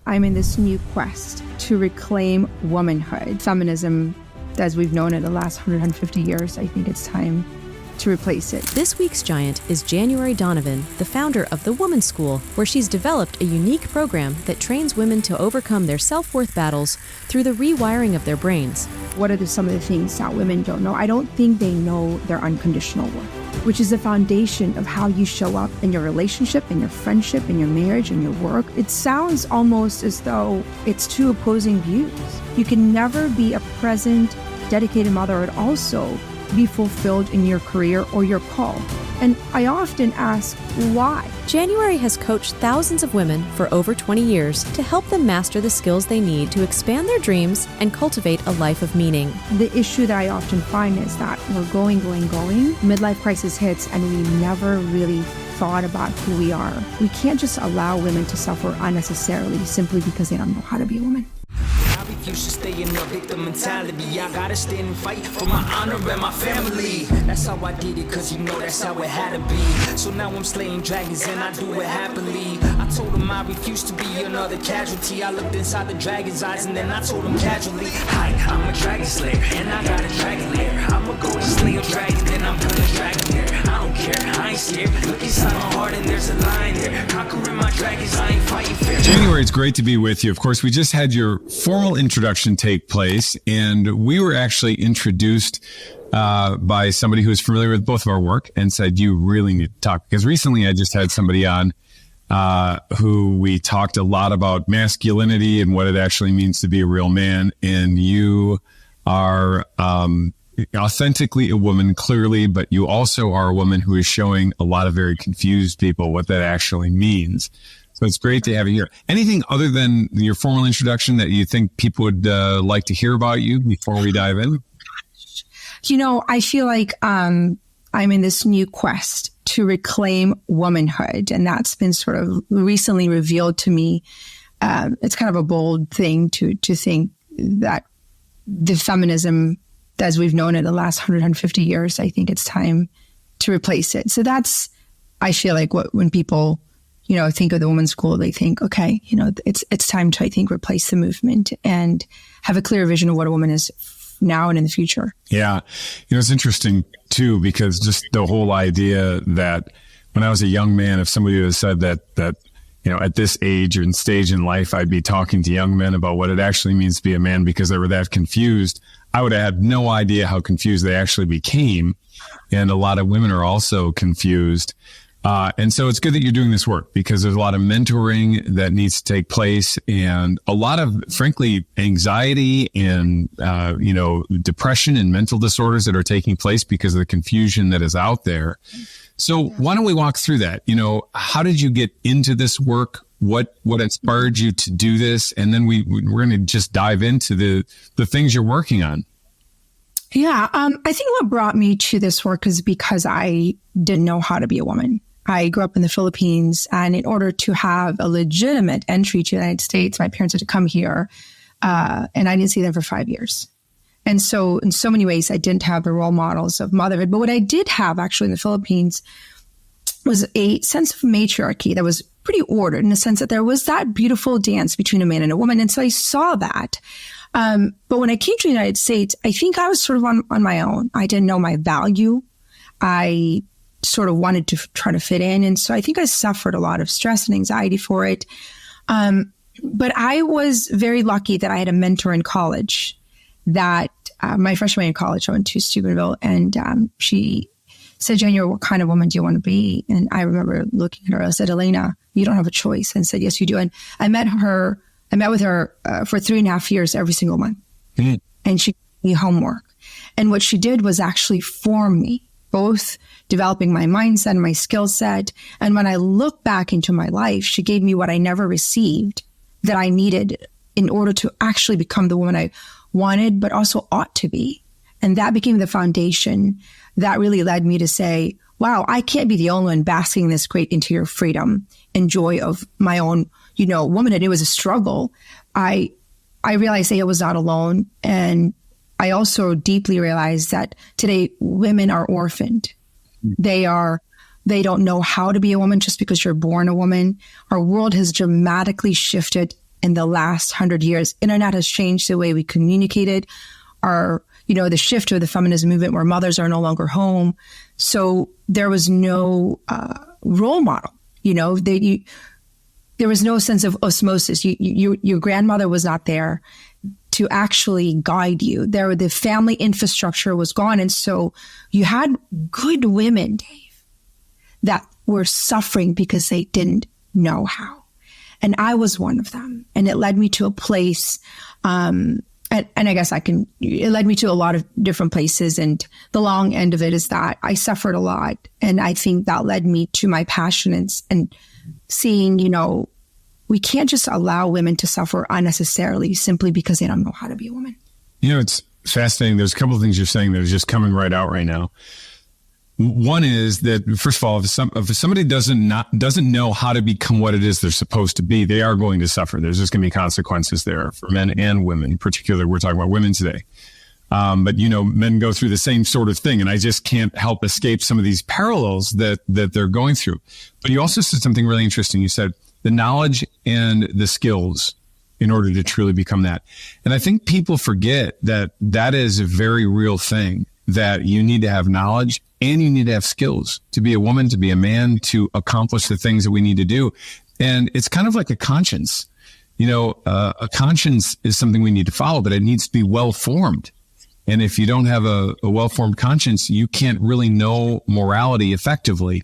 I'm in this new quest to reclaim womanhood. Feminism, as we've known it the last 150 years, I think it's time to replace it. This week's giant is January Donovan, the founder of the Woman School, where she's developed a unique program that trains women to overcome their self-worth battles through the rewiring of their brains. What are some of the things that women don't know? I don't think they know their unconditional worth, which is the foundation of how you show up in your relationship, in your friendship, in your marriage, in your work. It sounds almost as though it's two opposing views. You can never be a present, dedicated mother and also be fulfilled in your career or your call. And I often ask, why? January has coached thousands of women for over 20 years to help them master the skills they need to expand their dreams and cultivate a life of meaning. The issue that I often find is that we're going. Midlife crisis hits and we never really thought about who we are. We can't just allow women to suffer unnecessarily simply because they don't know how to be a woman. I refuse to stay in a victim mentality. I gotta stand and fight for my honor and my family. That's how I did it, cause that's how it had to be. So now I'm slaying dragons and I do it happily. I told them I refuse to be another casualty. I looked inside the dragon's eyes and then I told them casually, hi, I'm a dragon slayer and I got a dragon lair. I'ma go and slay a dragon, then I'm gonna drag him there. I don't care, I ain't scared. Look inside my heart and there's a lion there. Conquering my dragons, I ain't fighting fair. January, it's great to be with you. Of course, we just had your formal introduction take place, and we were actually introduced by somebody who is familiar with both of our work and said, you really need to talk. Because recently I just had somebody on who we talked a lot about masculinity and what it actually means to be a real man. And you are authentically a woman, clearly, but you also are a woman who is showing a lot of very confused people what that actually means. So it's great to have you here. Anything other than your formal introduction that you think people would like to hear about you before we dive in? You know, I feel like I'm in this new quest to reclaim womanhood, and that's been sort of recently revealed to me. It's kind of a bold thing to think that the feminism, as we've known it the last 150 years, I think it's time to replace it. So that's, I feel like when people think of the Women's School, they think, okay, it's time to, I think, replace the movement and have a clear vision of what a woman is now and in the future. Yeah. It's interesting too, because just the whole idea that when I was a young man, if somebody would have said that, at this age and stage in life, I'd be talking to young men about what it actually means to be a man because they were that confused, I would have had no idea how confused they actually became. And a lot of women are also confused. And so it's good that you're doing this work because there's a lot of mentoring that needs to take place and a lot of, frankly, anxiety and, depression and mental disorders that are taking place because of the confusion that is out there. So why don't we walk through that? How did you get into this work? What inspired you to do this? And then we're going to just dive into the things you're working on. Yeah. I think what brought me to this work is because I didn't know how to be a woman. I grew up in the Philippines, and in order to have a legitimate entry to the United States, my parents had to come here, and I didn't see them for 5 years. And so in so many ways, I didn't have the role models of motherhood. But what I did have actually in the Philippines was a sense of matriarchy that was pretty ordered in the sense that there was that beautiful dance between a man and a woman. And so I saw that. But when I came to the United States, I think I was sort of on my own. I didn't know my value. I sort of wanted to try to fit in. And so I think I suffered a lot of stress and anxiety for it. But I was very lucky that I had a mentor in college that my freshman year in college, I went to Steubenville, and she said, January, what kind of woman do you want to be? And I remember looking at her, I said, Elena, you don't have a choice. And said, yes, you do. And I met with her for 3.5 years every single month. Mm. And she gave me homework. And what she did was actually form me, both developing my mindset and my skill set. And when I look back into my life, she gave me what I never received that I needed in order to actually become the woman I wanted, but also ought to be. And that became the foundation that really led me to say, wow, I can't be the only one basking in this great interior freedom and joy of my own, womanhood. It was a struggle. I realized that I was not alone. And I also deeply realized that today women are orphaned. They don't know how to be a woman just because you're born a woman. Our world has dramatically shifted in the last 100 years. Internet has changed the way we communicated. The shift of the feminism movement where mothers are no longer home. So there was no role model. There was no sense of osmosis. Your grandmother was not there to actually guide you. The family infrastructure was gone. And so you had good women, Dave, that were suffering because they didn't know how. And I was one of them. And it led me to a place, and I guess it led me to a lot of different places. And the long end of it is that I suffered a lot. And I think that led me to my passion and seeing, we can't just allow women to suffer unnecessarily simply because they don't know how to be a woman. It's fascinating. There's a couple of things you're saying that are just coming right out right now. One is that, first of all, if somebody doesn't know how to become what it is they're supposed to be, they are going to suffer. There's just going to be consequences there for men and women. In particular, we're talking about women today. But men go through the same sort of thing, and I just can't help escape some of these parallels that they're going through. But you also said something really interesting. You said the knowledge and the skills in order to truly become that. And I think people forget that is a very real thing, that you need to have knowledge and you need to have skills to be a woman, to be a man, to accomplish the things that we need to do. And it's kind of like a conscience. A conscience is something we need to follow, but it needs to be well-formed. And if you don't have a well-formed conscience, you can't really know morality effectively.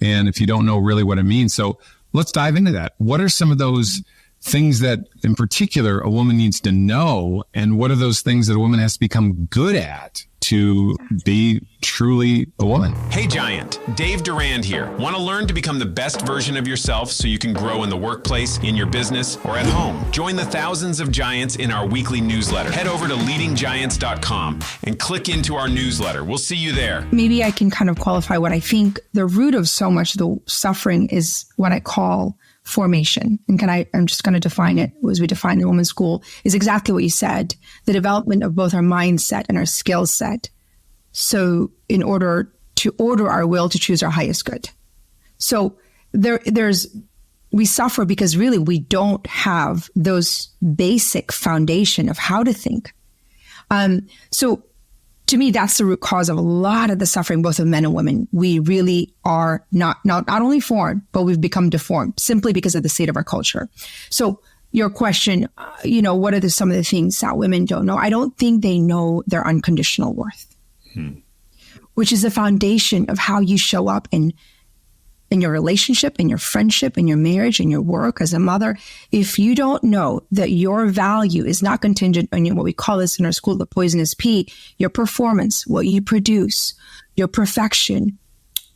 And if you don't know really what it means. So let's dive into that. What are some of those things that in particular a woman needs to know? And what are those things that a woman has to become good at to be truly a woman? Hey Giant, Dave Durand here. Want to learn to become the best version of yourself so you can grow in the workplace, in your business, or at home? Join the thousands of giants in our weekly newsletter. Head over to leadinggiants.com and click into our newsletter. We'll see you there. Maybe I can kind of qualify what I think the root of so much of the suffering is what I call formation. And I'm just going to define it as we define the women's school, is exactly what you said, the development of both our mindset and our skill set. So in order to order our will to choose our highest good. So we suffer because really we don't have those basic foundation of how to think. So to me, that's the root cause of a lot of the suffering, both of men and women. We really are not only formed, but we've become deformed simply because of the state of our culture. So your question, what are some of the things that women don't know? I don't think they know their unconditional worth, which is the foundation of how you show up in your relationship, in your friendship, in your marriage, in your work as a mother. If you don't know that your value is not contingent on what we call this in our school, the poisonous P, your performance, what you produce, your perfection,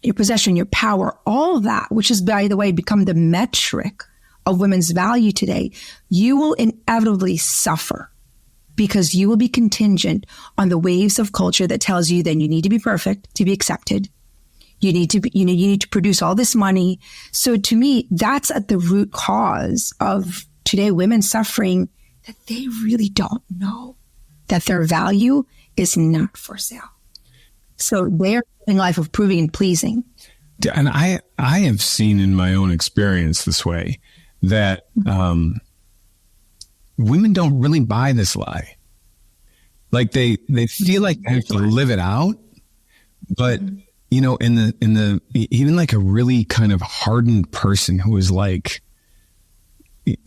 your possession, your power, all of that, which has, by the way, become the metric of women's value today, you will inevitably suffer because you will be contingent on the waves of culture that tells you that you need to be perfect to be accepted. You need to produce all this money. So to me, that's at the root cause of today women suffering, that they really don't know that their value is not for sale. So they're living a life of proving and pleasing. And I have seen in my own experience this way that women don't really buy this lie. Like they feel like they have to live it out, but in the even like a really kind of hardened person who is like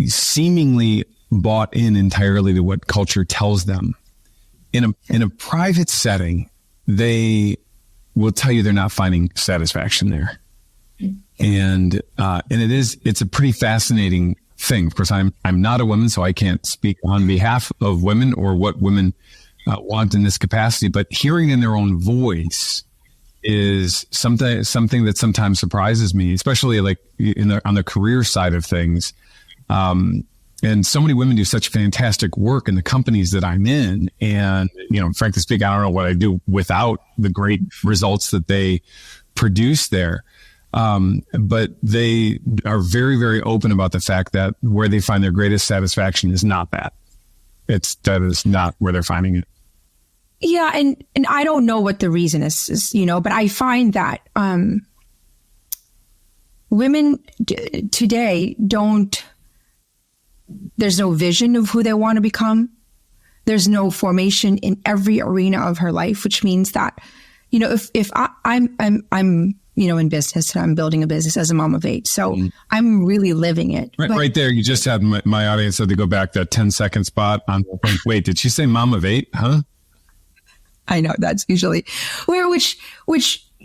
seemingly bought in entirely to what culture tells them, in a private setting, they will tell you they're not finding satisfaction there. And it's a pretty fascinating thing. Of course, I'm not a woman, so I can't speak on behalf of women or what women want in this capacity, but hearing in their own voice is something that sometimes surprises me, especially like on the career side of things. And so many women do such fantastic work in the companies that I'm in. And, frankly speaking, I don't know what I'd do without the great results that they produce there. But they are very, very open about the fact that where they find their greatest satisfaction is not that. That is not where they're finding it. Yeah. And I don't know what the reason is, but I find that, women today don't There's no vision of who they want to become. There's no formation in every arena of her life, which means that, if I'm in business and I'm building a business as a mom of 8. So I'm really living it. Right there. You just had my audience had to go back that 10-second spot on. Wait, did she say mom of 8? Huh? I know that's usually which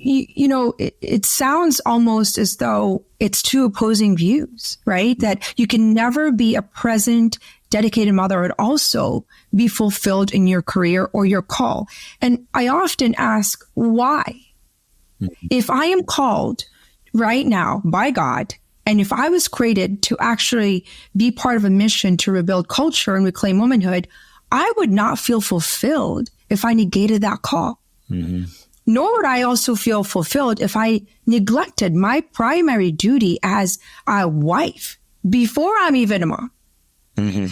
it sounds almost as though it's two opposing views, right? That you can never be a present, dedicated mother and also be fulfilled in your career or your call. And I often ask, why? If I am called right now by God, and if I was created to actually be part of a mission to rebuild culture and reclaim womanhood, I would not feel fulfilled if I negated that call. Nor would I also feel fulfilled if I neglected my primary duty as a wife before I'm even a mom.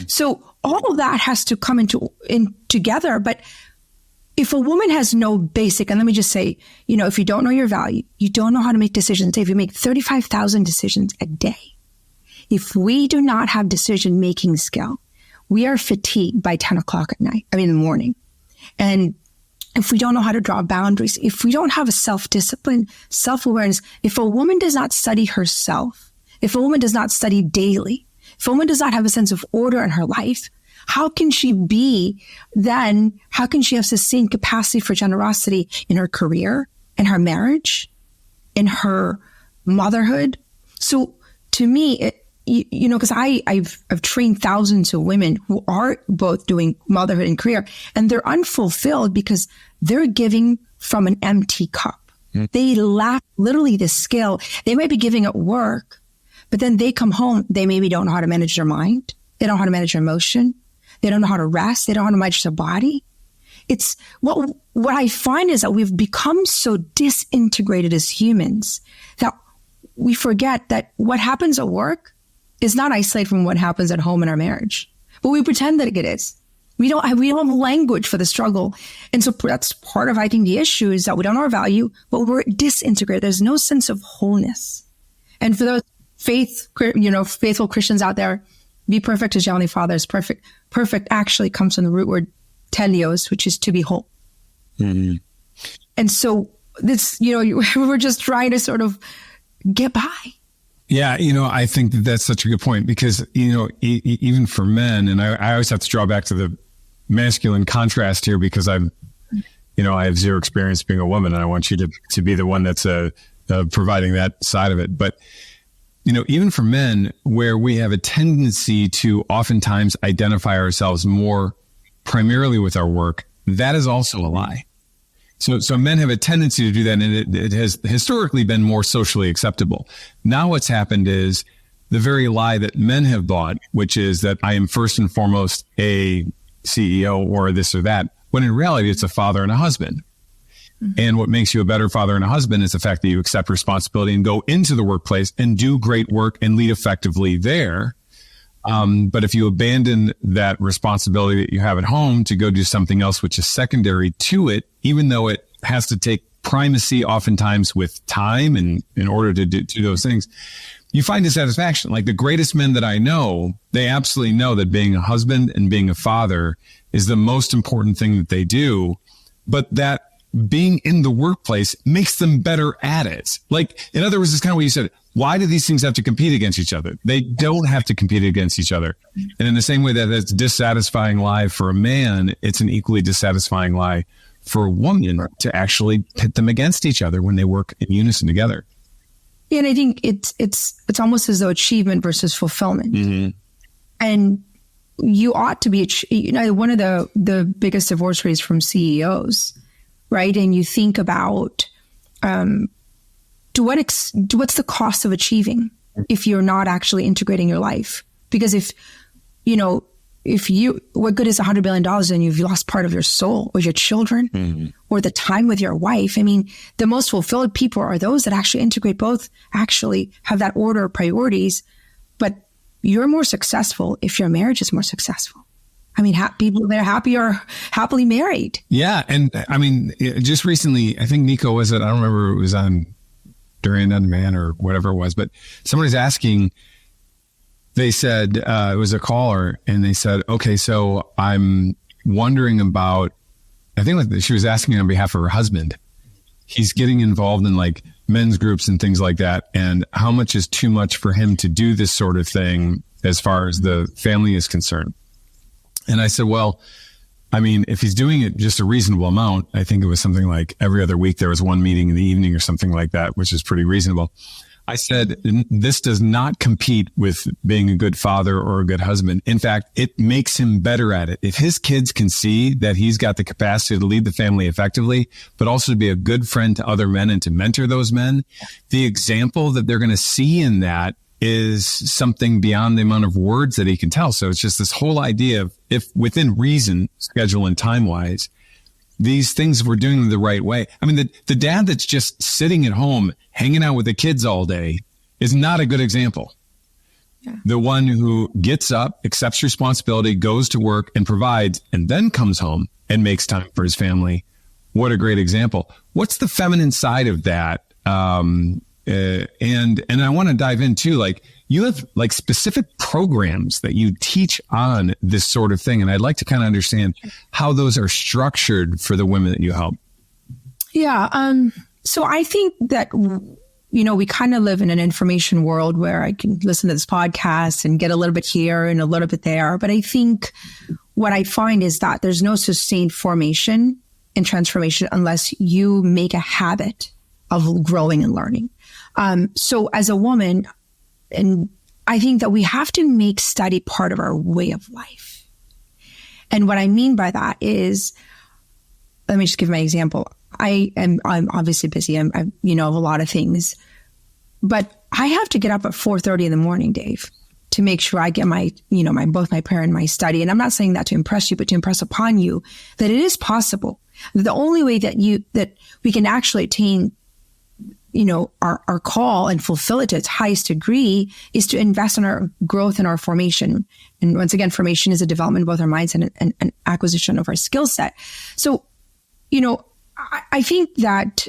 So all of that has to come in together. But if a woman has no basic, and let me just say, if you don't know your value, you don't know how to make decisions. If you make 35,000 decisions a day, if we do not have decision-making skill, we are fatigued by 10 o'clock in the morning. And if we don't know how to draw boundaries, if we don't have a self-discipline, self-awareness, if a woman does not study herself, if a woman does not study daily, if a woman does not have a sense of order in her life, how can she have sustained capacity for generosity in her career, in her marriage, in her motherhood? So to me, because I've trained thousands of women who are both doing motherhood and career, and they're unfulfilled because they're giving from an empty cup. They lack literally the skill. They might be giving at work, but then they come home, they maybe don't know how to manage their mind. They don't know how to manage their emotion. They don't know how to rest. They don't know how to manage their body. It's what I find is that we've become so disintegrated as humans that we forget that what happens at work is not isolated from what happens at home in our marriage, but we pretend that it is. We don't have language for the struggle. And so that's part of, I think, the issue is that we don't know our value, but we're disintegrated. There's no sense of wholeness. And for those faithful Christians out there, be perfect as your Heavenly Father is perfect. Perfect actually comes from the root word teleos, which is to be whole. And so this, we're just trying to sort of get by. Yeah, I think that's such a good point because, even for men, and I always have to draw back to the masculine contrast here because I have zero experience being a woman and I want you to be the one that's providing that side of it. But, even for men where we have a tendency to oftentimes identify ourselves more primarily with our work, that is also a lie. So men have a tendency to do that, and it has historically been more socially acceptable. Now what's happened is the very lie that men have bought, which is that I am first and foremost a CEO or this or that, when in reality it's a father and a husband. And what makes you a better father and a husband is the fact that you accept responsibility and go into the workplace and do great work and lead effectively there. But if you abandon that responsibility that you have at home to go do something else, which is secondary to it, even though it has to take primacy oftentimes with time and in order to do those things, you find dissatisfaction. Like the greatest men that I know, they absolutely know that being a husband and being a father is the most important thing that they do, but that being in the workplace makes them better at it. Like, in other words, it's kind of what you said. Why do these things have to compete against each other? They don't have to compete against each other. And in the same way that it's dissatisfying lie for a man, it's an equally dissatisfying lie for a woman to actually pit them against each other when they work in unison together. Yeah, and I think it's almost as though achievement versus fulfillment. And you ought to be, one of the biggest divorce rates from CEOs, right? And you think about what's the cost of achieving if you're not actually integrating your life? Because what good is $100 billion and you've lost part of your soul or your children or the time with your wife? I mean, the most fulfilled people are those that actually integrate both, actually have that order of priorities. But you're more successful if your marriage is more successful. I mean, people that are happy are happily married. Yeah. And I mean, just recently, I think Nico was it? I don't remember, it was on Durand or whatever it was, but somebody's asking, they said, it was a caller, and they said, okay, so I'm wondering about, I think like she was asking on behalf of her husband. He's getting involved in like men's groups and things like that. And how much is too much for him to do this sort of thing as far as the family is concerned? And I said, well, I mean, if he's doing it just a reasonable amount, I think it was something like every other week there was one meeting in the evening or something like that, which is pretty reasonable. I said, this does not compete with being a good father or a good husband. In fact, it makes him better at it. If his kids can see that he's got the capacity to lead the family effectively, but also to be a good friend to other men and to mentor those men, the example that they're going to see in that is something beyond the amount of words that he can tell. So it's just this whole idea of, if within reason, schedule and time wise, these things we're doing them the right way. I mean, the dad that's just sitting at home, hanging out with the kids all day is not a good example. Yeah. The one who gets up, accepts responsibility, goes to work and provides, and then comes home and makes time for his family. What a great example. What's the feminine side of that? And I want to dive into, like, you have like specific programs that you teach on this sort of thing. And I'd like to kind of understand how those are structured for the women that you help. Yeah. So I think that, we kind of live in an information world where I can listen to this podcast and get a little bit here and a little bit there. But I think what I find is that there's no sustained formation and transformation unless you make a habit of growing and learning. So as a woman, and I think that we have to make study part of our way of life. And what I mean by that is, let me just give my example. I'm obviously busy. I'm have a lot of things, but I have to get up at 4:30 in the morning, Dave, to make sure I get both my prayer and my study. And I'm not saying that to impress you, but to impress upon you that it is possible. The only way that we can actually attain our call and fulfill it to its highest degree is to invest in our growth and our formation. And once again, formation is a development of both our minds and acquisition of our skill set. So, I think that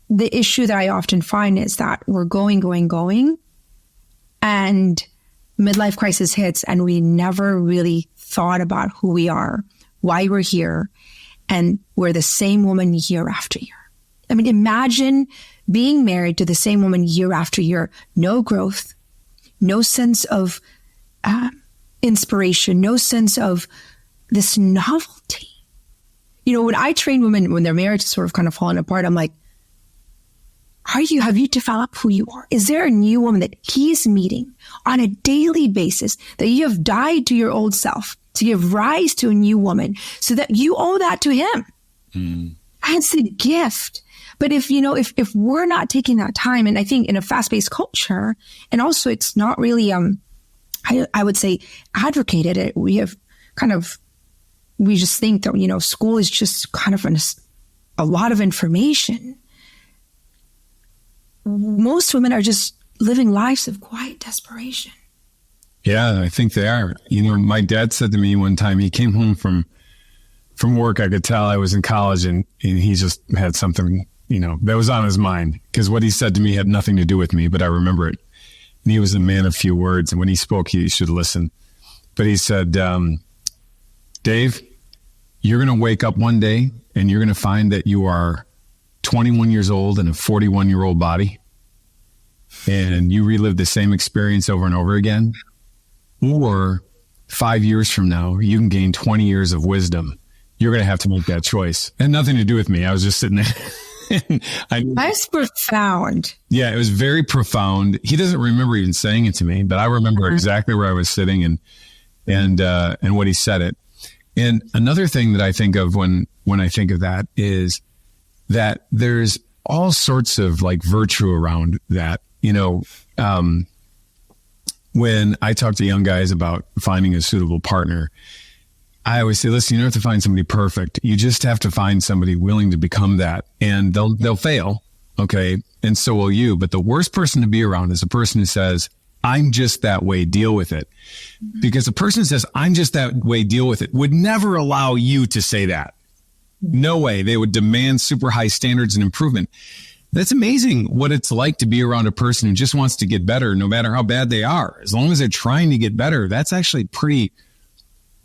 the issue that I often find is that we're going, and midlife crisis hits and we never really thought about who we are, why we're here, and we're the same woman year after year. I mean, imagine being married to the same woman year after year, no growth, no sense of inspiration, no sense of this novelty. When I train women, when their marriage is sort of kind of falling apart, I'm like, have you developed who you are? Is there a new woman that he's meeting on a daily basis that you have died to your old self to give rise to a new woman so that you owe that to him? That's a gift. But if we're not taking that time, and I think in a fast-paced culture, and also it's not really, I would say, advocated it. We just think that, school is just kind of a lot of information. Most women are just living lives of quiet desperation. Yeah, I think they are. My dad said to me one time, he came home from work. I could tell I was in college and he just had something that was on his mind, because what he said to me had nothing to do with me, but I remember it. And he was a man of few words. And when he spoke, you should listen. But he said, Dave, you're going to wake up one day and you're going to find that you are 21 years old in a 41-year-old body. And you relive the same experience over and over again. Or 5 years from now, you can gain 20 years of wisdom. You're going to have to make that choice. It had nothing to do with me. I was just sitting there. That's profound. Yeah, it was very profound. He doesn't remember even saying it to me, but I remember exactly where I was sitting and what he said it. And another thing that I think of when I think of that is that there's all sorts of like virtue around that. When I talk to young guys about finding a suitable partner, I always say, listen, you don't have to find somebody perfect. You just have to find somebody willing to become that, and they'll fail. Okay. And so will you. But the worst person to be around is a person who says, I'm just that way, deal with it. Because a person who says, I'm just that way, deal with it, would never allow you to say that. No way. They would demand super high standards and improvement. That's amazing what it's like to be around a person who just wants to get better, no matter how bad they are. As long as they're trying to get better, that's actually pretty.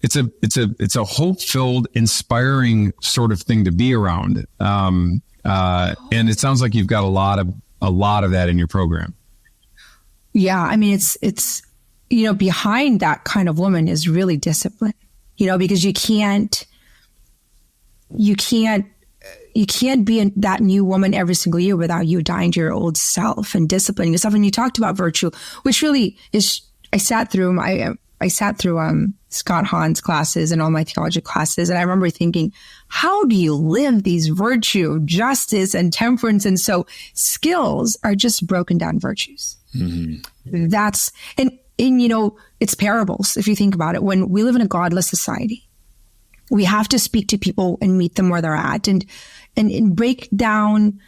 It's a hope-filled, inspiring sort of thing to be around. And it sounds like you've got a lot of that in your program. Yeah, I mean, it's behind that kind of woman is really discipline. Because you can't be that new woman every single year without you dying to your old self and disciplining yourself. And you talked about virtue, which really is. I sat through Scott Hahn's classes and all my theology classes, and I remember thinking, how do you live these virtue, justice, and temperance? And so skills are just broken down virtues. Mm-hmm. That's and it's parables. If you think about it, when we live in a godless society, we have to speak to people and meet them where they're at and break down,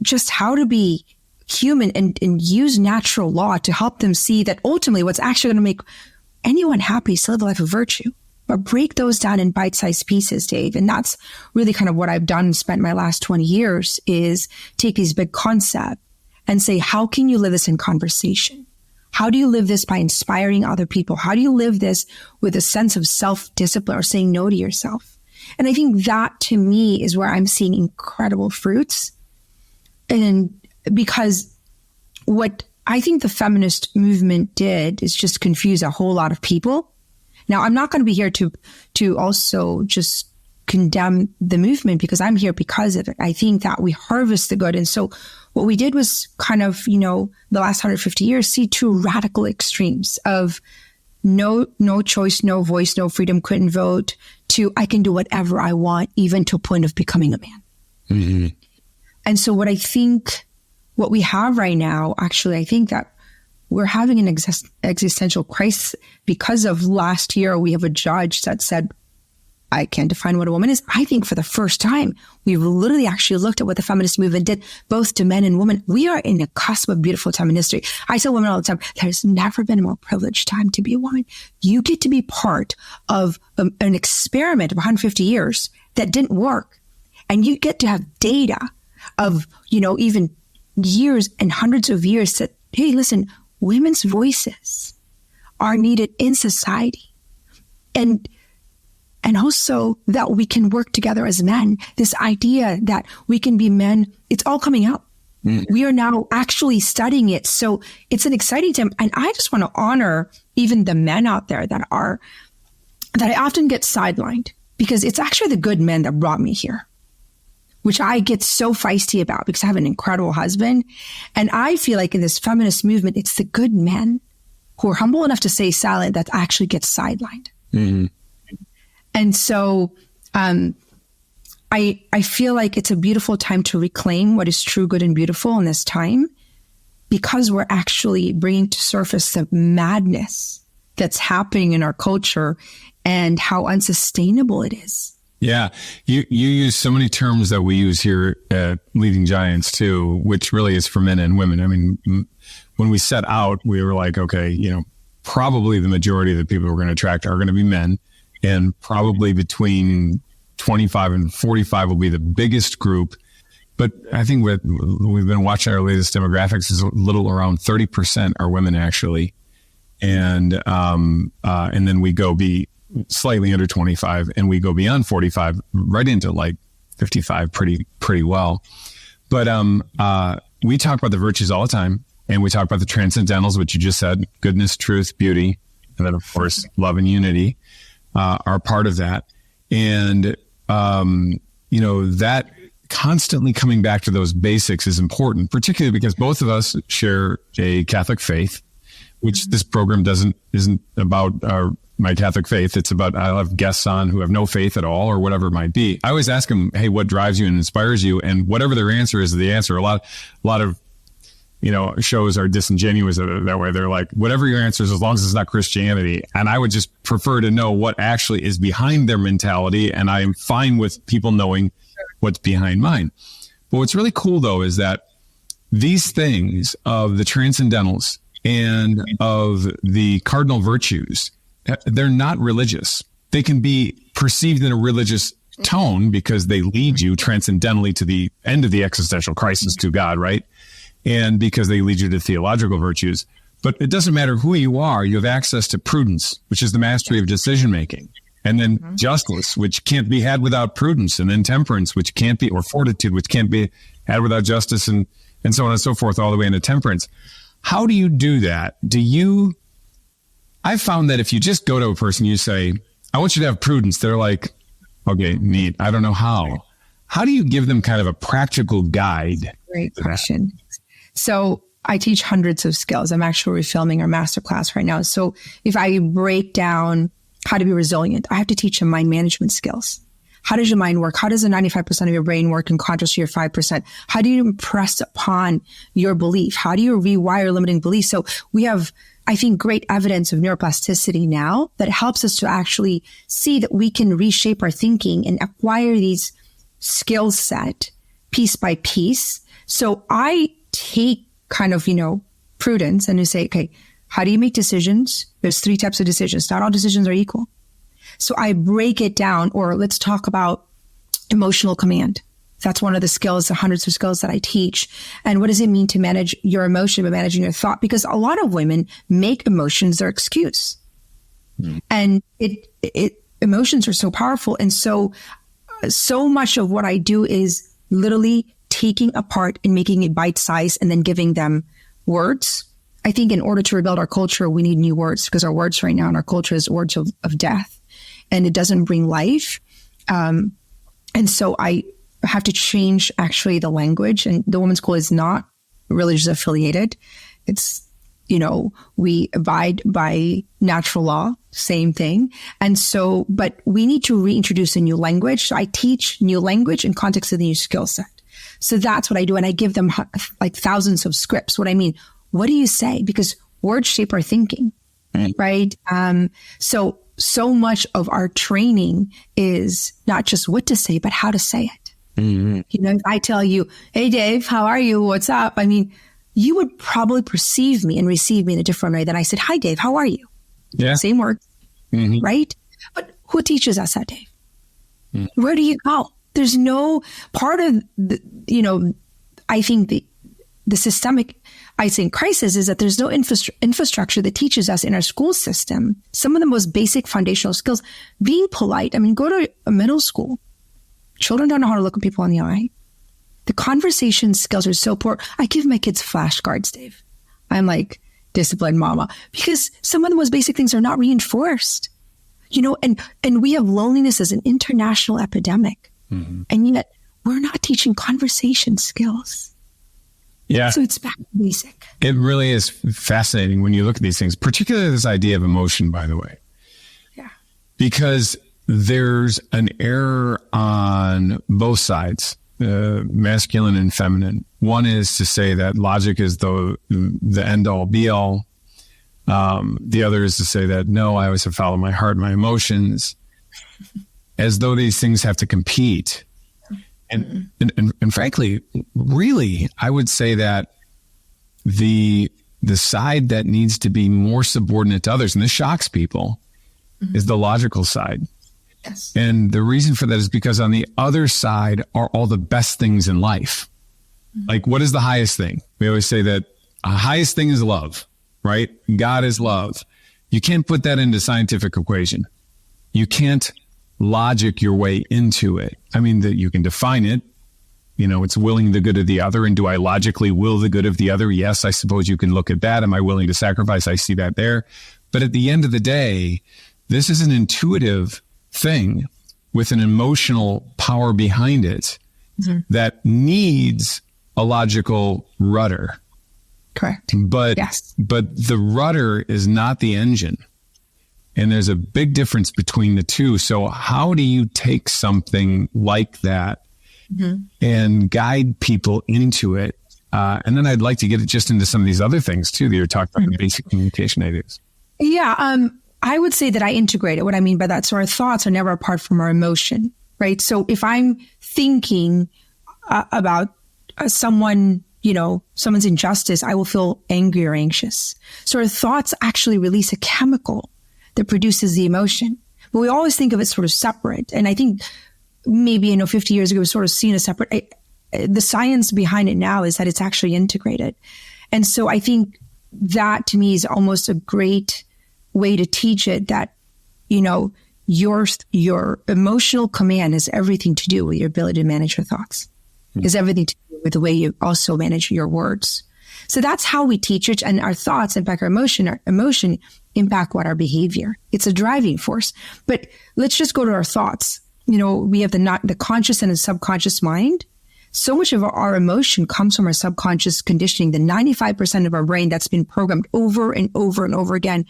just how to be human and use natural law to help them see that ultimately what's actually going to make anyone happy is to live a life of virtue. But break those down in bite-sized pieces, Dave. And that's really kind of what I've done and spent my last 20 years is take these big concepts and say, how can you live this in conversation? How do you live this by inspiring other people? How do you live this with a sense of self-discipline or saying no to yourself? And I think that to me is where I'm seeing incredible fruits. And because what I think the feminist movement did is just confuse a whole lot of people. Now, I'm not going to be here to also just condemn the movement because I'm here because of it. I think that we harvest the good. And so what we did was kind of, the last 150 years, see two radical extremes of no choice, no voice, no freedom, couldn't vote, to I can do whatever I want, even to a point of becoming a man. Mm-hmm. And so what we have right now, actually, I think that we're having an existential crisis because of last year. We have a judge that said, I can't define what a woman is. I think for the first time, we've literally actually looked at what the feminist movement did, both to men and women. We are in a cusp of beautiful time in history. I tell women all the time, there's never been a more privileged time to be a woman. You get to be part of an experiment of 150 years that didn't work. And you get to have data of, even years and hundreds of years that, hey, listen, women's voices are needed in society. And also that we can work together as men. This idea that we can be men, it's all coming out. Mm. We are now actually studying it. So it's an exciting time. And I just want to honor even the men out there that I often get sidelined because it's actually the good men that brought me here, which I get so feisty about because I have an incredible husband. And I feel like in this feminist movement, it's the good men who are humble enough to stay silent that actually get sidelined. Mm-hmm. And so I feel like it's a beautiful time to reclaim what is true, good, and beautiful in this time because we're actually bringing to surface the madness that's happening in our culture and how unsustainable it is. Yeah. You use so many terms that we use here at Leading Giants too, which really is for men and women. I mean, when we set out, we were like, okay, probably the majority of the people we're going to attract are going to be men. And probably between 25 and 45 will be the biggest group. But I think we've been watching our latest demographics is a little around 30% are women actually. And then we go be slightly under 25 and we go beyond 45 right into like 55 pretty well. But we talk about the virtues all the time. And we talk about the transcendentals, which you just said, goodness, truth, beauty. And then of course, love and unity. Are part of that. And, that constantly coming back to those basics is important, particularly because both of us share a Catholic faith, which this program isn't about my Catholic faith. It's about, I'll have guests on who have no faith at all or whatever it might be. I always ask them, hey, what drives you and inspires you? And whatever their answer is the answer. A lot of shows are disingenuous that way. They're like, whatever your answer is, as long as it's not Christianity. And I would just prefer to know what actually is behind their mentality. And I am fine with people knowing what's behind mine. But what's really cool, though, is that these things of the transcendentals and of the cardinal virtues, they're not religious. They can be perceived in a religious tone because they lead you transcendentally to the end of the existential crisis to God, right? And because they lead you to theological virtues. But it doesn't matter who you are, you have access to prudence, which is the mastery of decision making. And then justice, which can't be had without prudence. And then temperance, which can't be, or fortitude, which can't be had without justice, and so on and so forth, all the way into temperance. How do you do that? I found that if you just go to a person, you say, I want you to have prudence. They're like, okay, neat. I don't know how. How do you give them kind of a practical guide? Great question. So I teach hundreds of skills. I'm actually refilming our masterclass right now. So if I break down how to be resilient, I have to teach them mind management skills. How does your mind work? How does the 95% of your brain work in contrast to your 5%? How do you impress upon your belief? How do you rewire limiting beliefs? So we have, I think, great evidence of neuroplasticity now that helps us to actually see that we can reshape our thinking and acquire these skill set piece by piece. So I take kind of, prudence and to say, okay, how do you make decisions? There's 3 types of decisions. Not all decisions are equal. So I break it down, or let's talk about emotional command. That's one of the skills, the hundreds of skills that I teach. And what does it mean to manage your emotion by managing your thought? Because a lot of women make emotions their excuse. And emotions are so powerful. And so much of what I do is literally taking apart and making it bite-sized and then giving them words. I think in order to rebuild our culture, we need new words, because our words right now in our culture is words of death, and it doesn't bring life. And so I have to change actually the language, and the women's school is not religious affiliated. It's, we abide by natural law, same thing. And so, but we need to reintroduce a new language. So I teach new language in context of the new skill set. So that's what I do. And I give them like thousands of scripts. What I mean, what do you say? Because words shape our thinking, right? So much of our training is not just what to say, but how to say it. If I tell you, hey, Dave, how are you? What's up? I mean, you would probably perceive me and receive me in a different way than I said, hi, Dave, how are you? Yeah. Same word, right? But who teaches us that, Dave? Where do you go? There's no part of I think the systemic, I think, crisis is that there's no infrastructure that teaches us in our school system some of the most basic foundational skills. Being polite. I mean, go to a middle school. Children don't know how to look at people in the eye. The conversation skills are so poor. I give my kids flashcards, Dave. I'm like, disciplined mama, because some of the most basic things are not reinforced. And we have loneliness as an international epidemic. And yet we're not teaching conversation skills. Yeah. So it's back to basic. It really is fascinating when you look at these things, particularly this idea of emotion, by the way. Yeah. Because there's an error on both sides, masculine and feminine. One is to say that logic is the end all be all. The other is to say that, no, I always have to follow my heart, my emotions, as though these things have to compete. And frankly, really, I would say that the side that needs to be more subordinate to others, and this shocks people, is the logical side. Yes. And the reason for that is because on the other side are all the best things in life. Like, what is the highest thing? We always say that the highest thing is love, right? God is love. You can't put that into scientific equation. You can't logic your way into it. I mean, that you can define it. It's willing the good of the other. And do I logically will the good of the other? Yes, I suppose you can look at that. Am I willing to sacrifice? I see that there. But at the end of the day, this is an intuitive thing with an emotional power behind it that needs a logical rudder. Correct. But the rudder is not the engine. And there's a big difference between the two. So how do you take something like that and guide people into it? And then I'd like to get it just into some of these other things too that you're talking about, the basic communication ideas. Yeah. I would say that I integrate it. What I mean by that, so our thoughts are never apart from our emotion, right? So if I'm thinking about someone, someone's injustice, I will feel angry or anxious. So our thoughts actually release a chemical that produces the emotion. But we always think of it sort of separate. And I think maybe, 50 years ago was sort of seen as separate. The science behind it now is that it's actually integrated. And so I think that to me is almost a great way to teach it, that, your emotional command has everything to do with your ability to manage your thoughts. Has everything to do with the way you also manage your words. So that's how we teach it. And our thoughts impact our emotion impact what our behavior. It's a driving force. But let's just go to our thoughts. We have the conscious and the subconscious mind. So much of our emotion comes from our subconscious conditioning, the 95% of our brain that's been programmed over and over and over again,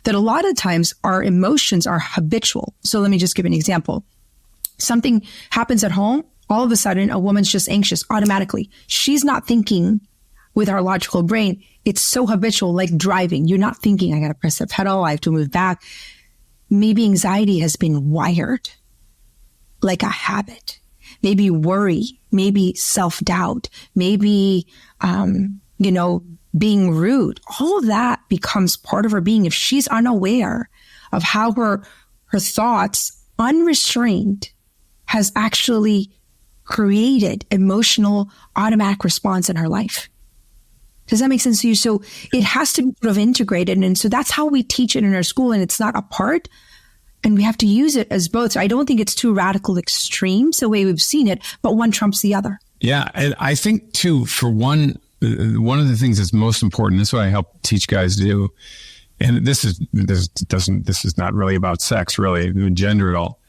that a lot of times our emotions are habitual. So let me just give an example. Something happens at home. All of a sudden, a woman's just anxious automatically. She's not thinking with our logical brain. It's so habitual, like driving. You're not thinking, I got to press the pedal, I have to move back. Maybe anxiety has been wired like a habit. Maybe worry, maybe self-doubt, maybe, being rude. All of that becomes part of her being. If she's unaware of how her thoughts, unrestrained, has actually created emotional automatic response in her life. Does that make sense to you? So it has to be sort of integrated. And so that's how we teach it in our school. And it's not apart. And we have to use it as both. So I don't think it's two radical extremes the way we've seen it, but one trumps the other. Yeah. And I think too, for one of the things that's most important, this is what I help teach guys do. And this is not really about sex, really, gender at all,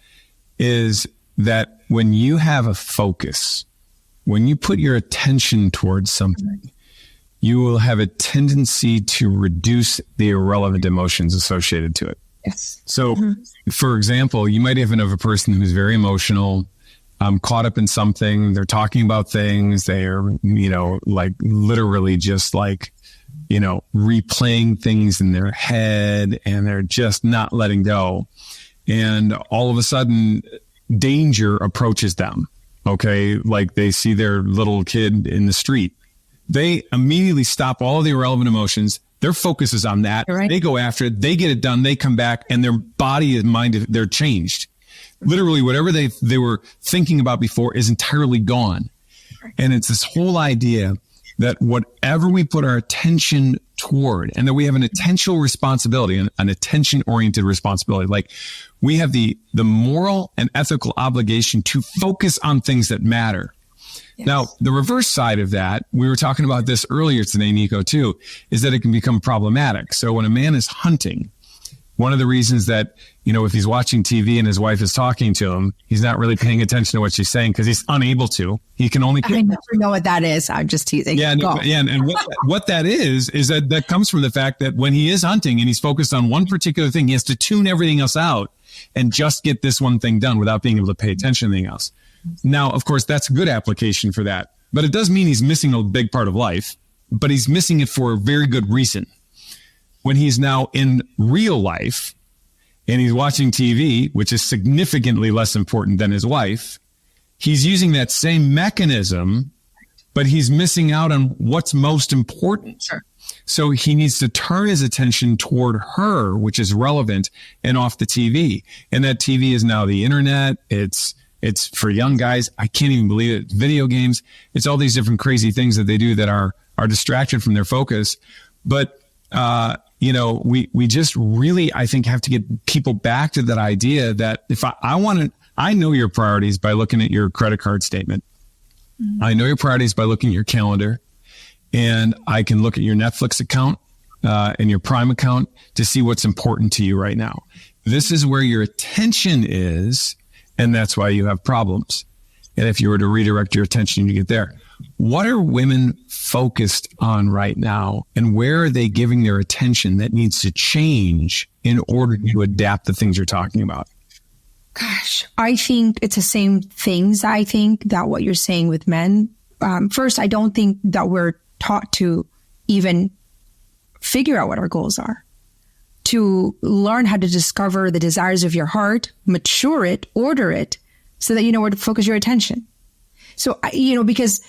is that when you have a focus, when you put your attention towards something, you will have a tendency to reduce the irrelevant emotions associated to it. Yes. So, for example, you might even have a person who's very emotional, caught up in something. They're talking about things. They are, like literally just like, replaying things in their head, and they're just not letting go. And all of a sudden, danger approaches them. Okay. Like they see their little kid in the street. They immediately stop all the irrelevant emotions. Their focus is on that. Right. They go after it. They get it done. They come back, and their body and mind, they're changed. Literally, whatever they were thinking about before is entirely gone. And it's this whole idea that whatever we put our attention toward, and that we have an attentional responsibility, an attention-oriented responsibility. Like we have the moral and ethical obligation to focus on things that matter. Yes. Now, the reverse side of that, we were talking about this earlier today, Nico, too, is that it can become problematic. So when a man is hunting, one of the reasons that, if he's watching TV and his wife is talking to him, he's not really paying attention to what she's saying because he's unable to. He can only... I never know what that is. I'm just teasing. Yeah, and what that is that comes from the fact that when he is hunting and he's focused on one particular thing, he has to tune everything else out and just get this one thing done without being able to pay attention to anything else. Now, of course, that's a good application for that, but it does mean he's missing a big part of life, but he's missing it for a very good reason. When he's now in real life and he's watching TV, which is significantly less important than his wife, he's using that same mechanism, but he's missing out on what's most important. Sure. So he needs to turn his attention toward her, which is relevant, and off the TV. And that TV is now the internet. It's for young guys. I can't even believe it. It's video games. It's all these different crazy things that they do that are distracted from their focus. But, we just really, I think, have to get people back to that idea that if I know your priorities by looking at your credit card statement. Mm-hmm. I know your priorities by looking at your calendar, and I can look at your Netflix account, and your Prime account to see what's important to you right now. This is where your attention is. And that's why you have problems. And if you were to redirect your attention, you get there. What are women focused on right now? And where are they giving their attention that needs to change in order to adapt the things you're talking about? Gosh, I think it's the same things. I think that what you're saying with men. First, I don't think that we're taught to even figure out what our goals are. To learn how to discover the desires of your heart, mature it, order it, so that you know where to focus your attention. So, because,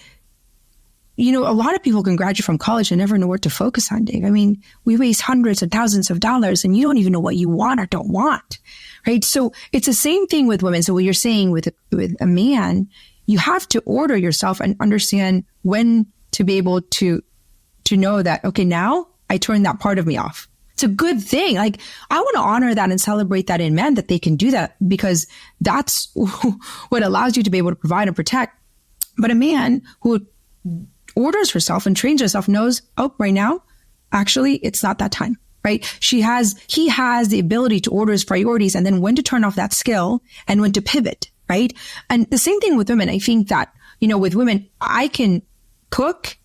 a lot of people can graduate from college and never know where to focus on, Dave. I mean, we waste hundreds of thousands of dollars and you don't even know what you want or don't want, right? So it's the same thing with women. So what you're saying with a man, you have to order yourself and understand when to be able to know that, okay, now I turn that part of me off. It's a good thing. Like, I want to honor that and celebrate that in men, that they can do that, because that's what allows you to be able to provide and protect. But a man who orders herself and trains herself knows, oh, right now, actually, it's not that time, right? He has the ability to order his priorities and then when to turn off that skill and when to pivot, right? And the same thing with women. I think that, with women, I can cook,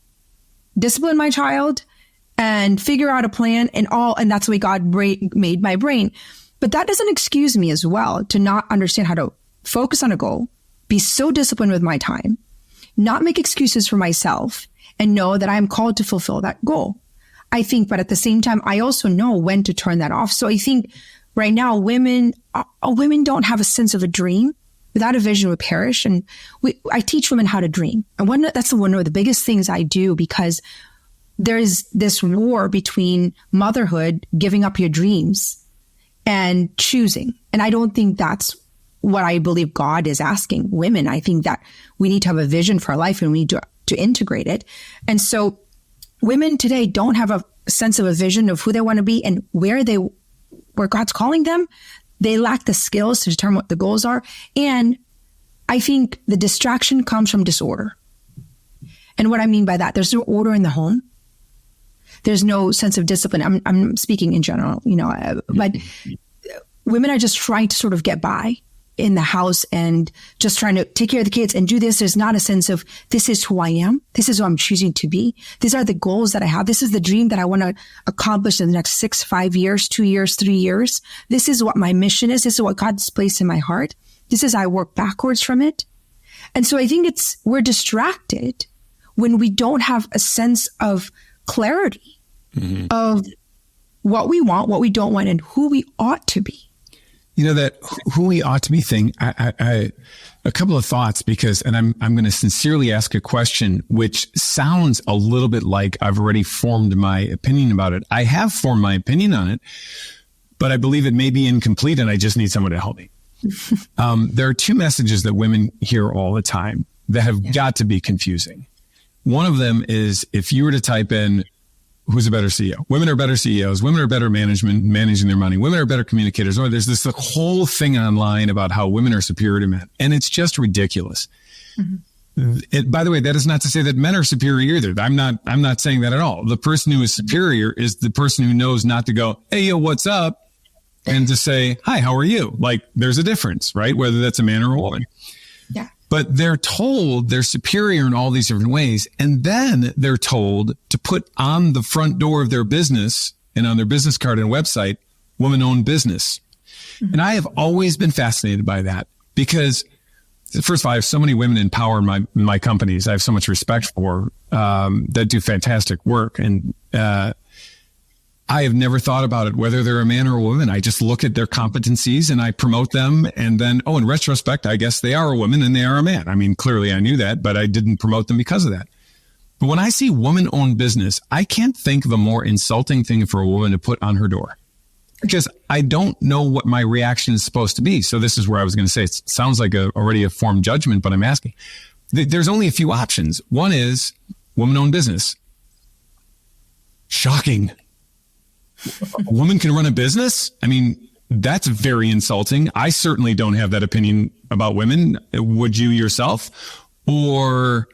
discipline my child, and figure out a plan and that's the way God made my brain. But that doesn't excuse me as well to not understand how to focus on a goal, be so disciplined with my time, not make excuses for myself, and know that I'm called to fulfill that goal. I think, but at the same time, I also know when to turn that off. So I think right now, women don't have a sense of a dream. Without a vision, we perish. And I teach women how to dream. And that's one of the biggest things I do, because there's this war between motherhood, giving up your dreams, and choosing. And I don't think that's what I believe God is asking women. I think that we need to have a vision for our life and we need to integrate it. And so women today don't have a sense of a vision of who they want to be and where God's calling them. They lack the skills to determine what the goals are. And I think the distraction comes from disorder. And what I mean by that, there's no order in the home. There's no sense of discipline. I'm speaking in general, but women are just trying to sort of get by in the house and just trying to take care of the kids and do this. There's not a sense of, this is who I am. This is who I'm choosing to be. These are the goals that I have. This is the dream that I want to accomplish in the next 6, 5 years, 2 years, 3 years. This is what my mission is. This is what God's placed in my heart. This is, I work backwards from it. And so I think we're distracted when we don't have a sense of clarity of what we want, what we don't want, and who we ought to be. That who we ought to be thing, I a couple of thoughts, because, and I'm going to sincerely ask a question, which sounds a little bit like I've already formed my opinion about it. I have formed my opinion on it, but I believe it may be incomplete and I just need someone to help me. There are two messages that women hear all the time that have got to be confusing. One of them is, if you were to type in, who's a better CEO? Women are better CEOs. Women are better managing their money. Women are better communicators. Or there's this whole thing online about how women are superior to men. And it's just ridiculous. Mm-hmm. By the way, that is not to say that men are superior either. I'm not saying that at all. The person who is superior is the person who knows not to go, hey, yo, what's up? And to say, hi, how are you? Like, there's a difference, right? Whether that's a man or a woman. Yeah. But they're told they're superior in all these different ways. And then they're told to put on the front door of their business and on their business card and website, woman-owned business. Mm-hmm. And I have always been fascinated by that, because first of all, I have so many women in power in my companies I have so much respect for, that do fantastic work. And I have never thought about it, whether they're a man or a woman. I just look at their competencies and I promote them. And then, in retrospect, I guess they are a woman and they are a man. I mean, clearly I knew that, but I didn't promote them because of that. But when I see woman-owned business, I can't think of a more insulting thing for a woman to put on her door, because I don't know what my reaction is supposed to be. So this is where I was going to say, it sounds like already a formed judgment, but I'm asking. There's only a few options. One is woman-owned business. Shocking. A woman can run a business? I mean, that's very insulting. I certainly don't have that opinion about women. Would you yourself? Or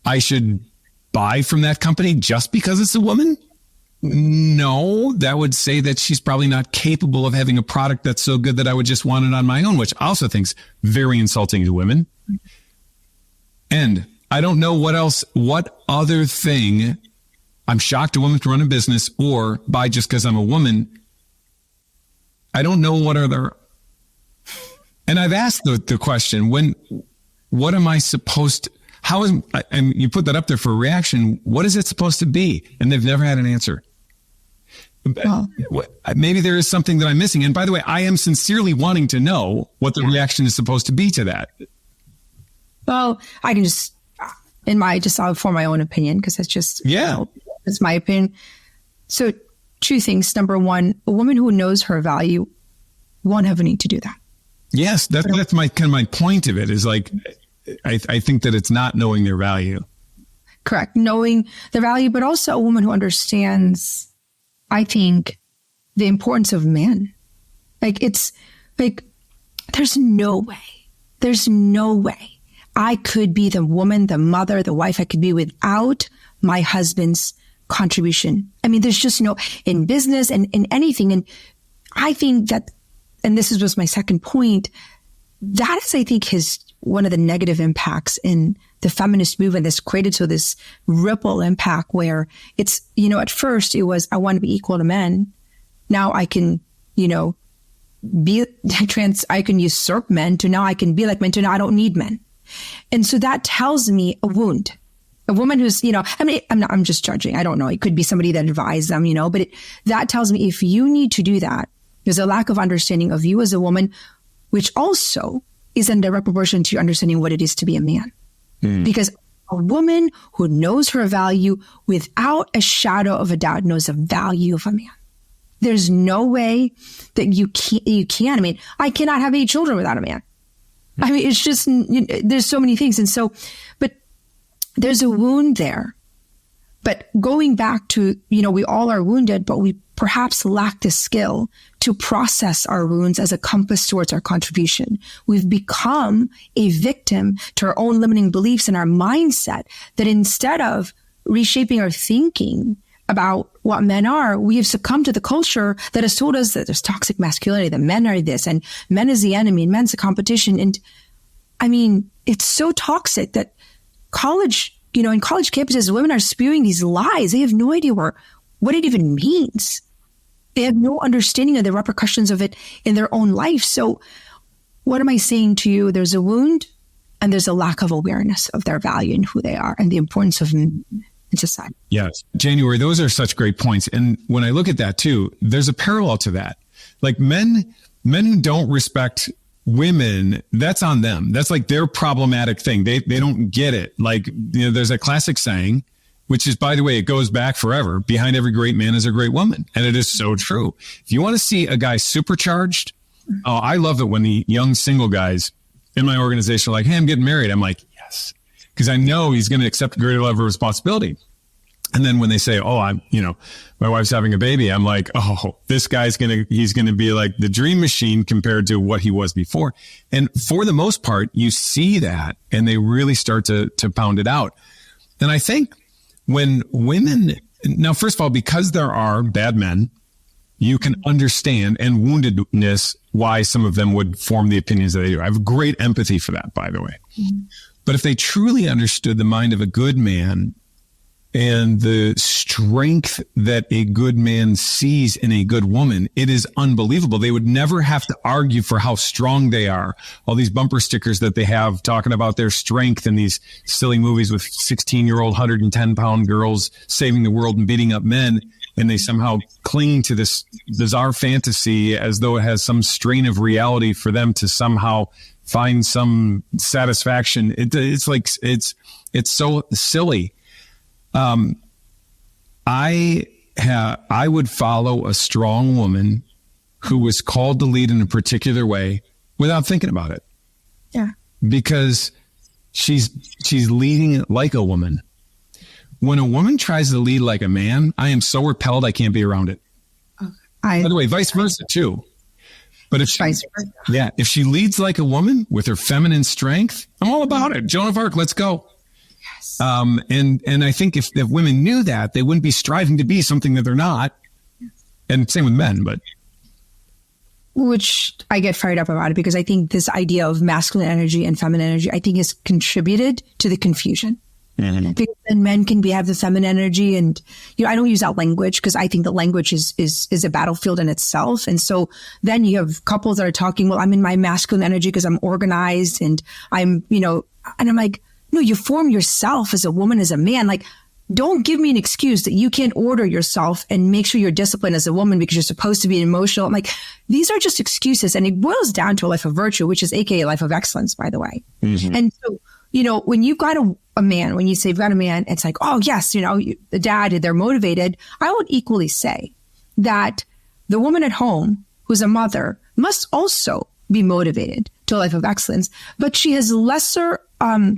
I should buy from that company just because it's a woman? No, that would say that she's probably not capable of having a product that's so good that I would just want it on my own, which I also think is very insulting to women. And I don't know what other thing I'm shocked a woman can run a business or buy just because I'm a woman. I don't know what other. And I've asked the question, what am I supposed to, and you put that up there for a reaction. What is it supposed to be? And they've never had an answer. Well, maybe there is something that I'm missing. And by the way, I am sincerely wanting to know what the reaction is supposed to be to that. Well, I can just, I'll form my own opinion, because it's just, it's my opinion. So 2 things. Number one, a woman who knows her value won't have a need to do that. Yes, that's my point of it is like, I think that it's not knowing their value. Correct. Knowing the value, but also a woman who understands, I think, the importance of men. Like, it's like, there's no way I could be the woman, the mother, the wife I could be without my husband's contribution. I mean, there's just in business and in anything. And I think that, and this was my second point, that is, I think, one of the negative impacts in the feminist movement that's created this ripple impact where it's, at first it was, I want to be equal to men. Now I can, I can usurp men to now I can be like men to now I don't need men. And so that tells me a wound. A woman who's, I'm just judging. I don't know. It could be somebody that advised them, but that tells me if you need to do that, there's a lack of understanding of you as a woman, which also is in direct proportion to your understanding what it is to be a man. Because a woman who knows her value without a shadow of a doubt knows the value of a man. There's no way that you can. I mean, I cannot have 8 children without a man. I mean, it's just, there's so many things. And so, but there's a wound there. But going back to, we all are wounded, but we perhaps lack the skill to process our wounds as a compass towards our contribution. We've become a victim to our own limiting beliefs and our mindset that instead of reshaping our thinking about what men are, we have succumbed to the culture that has told us that there's toxic masculinity, that men are this, and men is the enemy, and men's the competition. And I mean, it's so toxic that in college campuses, women are spewing these lies. They have no idea what it even means. They have no understanding of the repercussions of it in their own life. So what am I saying to you? There's a wound and there's a lack of awareness of their value and who they are and the importance of men in society. Yes. January, those are such great points. And when I look at that too, there's a parallel to that. Like men who don't respect women, that's on them. That's like their problematic thing. They don't get it. Like, there's a classic saying, which is, by the way, it goes back forever. Behind every great man is a great woman. And it is so true. If you want to see a guy supercharged, I love it when the young single guys in my organization are like, hey, I'm getting married. I'm like, yes, because I know he's going to accept a greater level of responsibility. And then when they say, my wife's having a baby, I'm like, this guy's he's going to be like the dream machine compared to what he was before. And for the most part, you see that and they really start to pound it out. And I think when women, now, first of all, because there are bad men, you can understand and woundedness why some of them would form the opinions that they do. I have great empathy for that, by the way. Mm-hmm. But if they truly understood the mind of a good man and the strength that a good man sees in a good woman, it is unbelievable. They would never have to argue for how strong they are. All these bumper stickers that they have talking about their strength in these silly movies with 16-year-old, 110-pound girls saving the world and beating up men. And they somehow cling to this bizarre fantasy as though it has some strain of reality for them to somehow find some satisfaction. It's like, it's so silly. I would follow a strong woman who was called to lead in a particular way without thinking about it. Yeah. Because she's leading like a woman. When a woman tries to lead like a man, I am so repelled I can't be around it. By the way, vice versa too. But if if she leads like a woman with her feminine strength, I'm all about it. Joan of Arc, let's go. Yes. And I think if women knew that, they wouldn't be striving to be something that they're not. And same with men, but. Which I get fired up about it because I think this idea of masculine energy and feminine energy, I think has contributed to the confusion. Mm-hmm. Because then men can have the feminine energy and, I don't use that language because I think the language is a battlefield in itself. And so then you have couples that are talking, well, I'm in my masculine energy because I'm organized and I'm, and I'm like, no, you form yourself as a woman, as a man. Like, don't give me an excuse that you can't order yourself and make sure you're disciplined as a woman because you're supposed to be emotional. I'm like, these are just excuses. And it boils down to a life of virtue, which is AKA life of excellence, by the way. Mm-hmm. And so, when you've got a man, when you say you've got a man, it's like, oh, yes, the dad, they're motivated. I would equally say that the woman at home who's a mother must also be motivated to a life of excellence, but she has lesser, I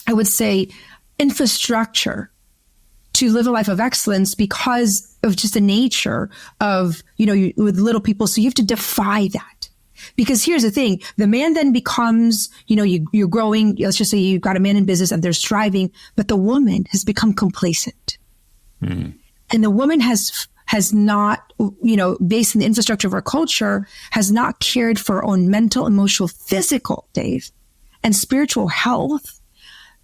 would say, infrastructure to live a life of excellence because of just the nature of, with little people. So you have to defy that. Because here's the thing, the man then becomes, you're growing, let's just say you've got a man in business and they're striving, but the woman has become complacent. And the woman has not, based on the infrastructure of our culture, has not cared for her own mental, emotional, physical, Dave, and spiritual health,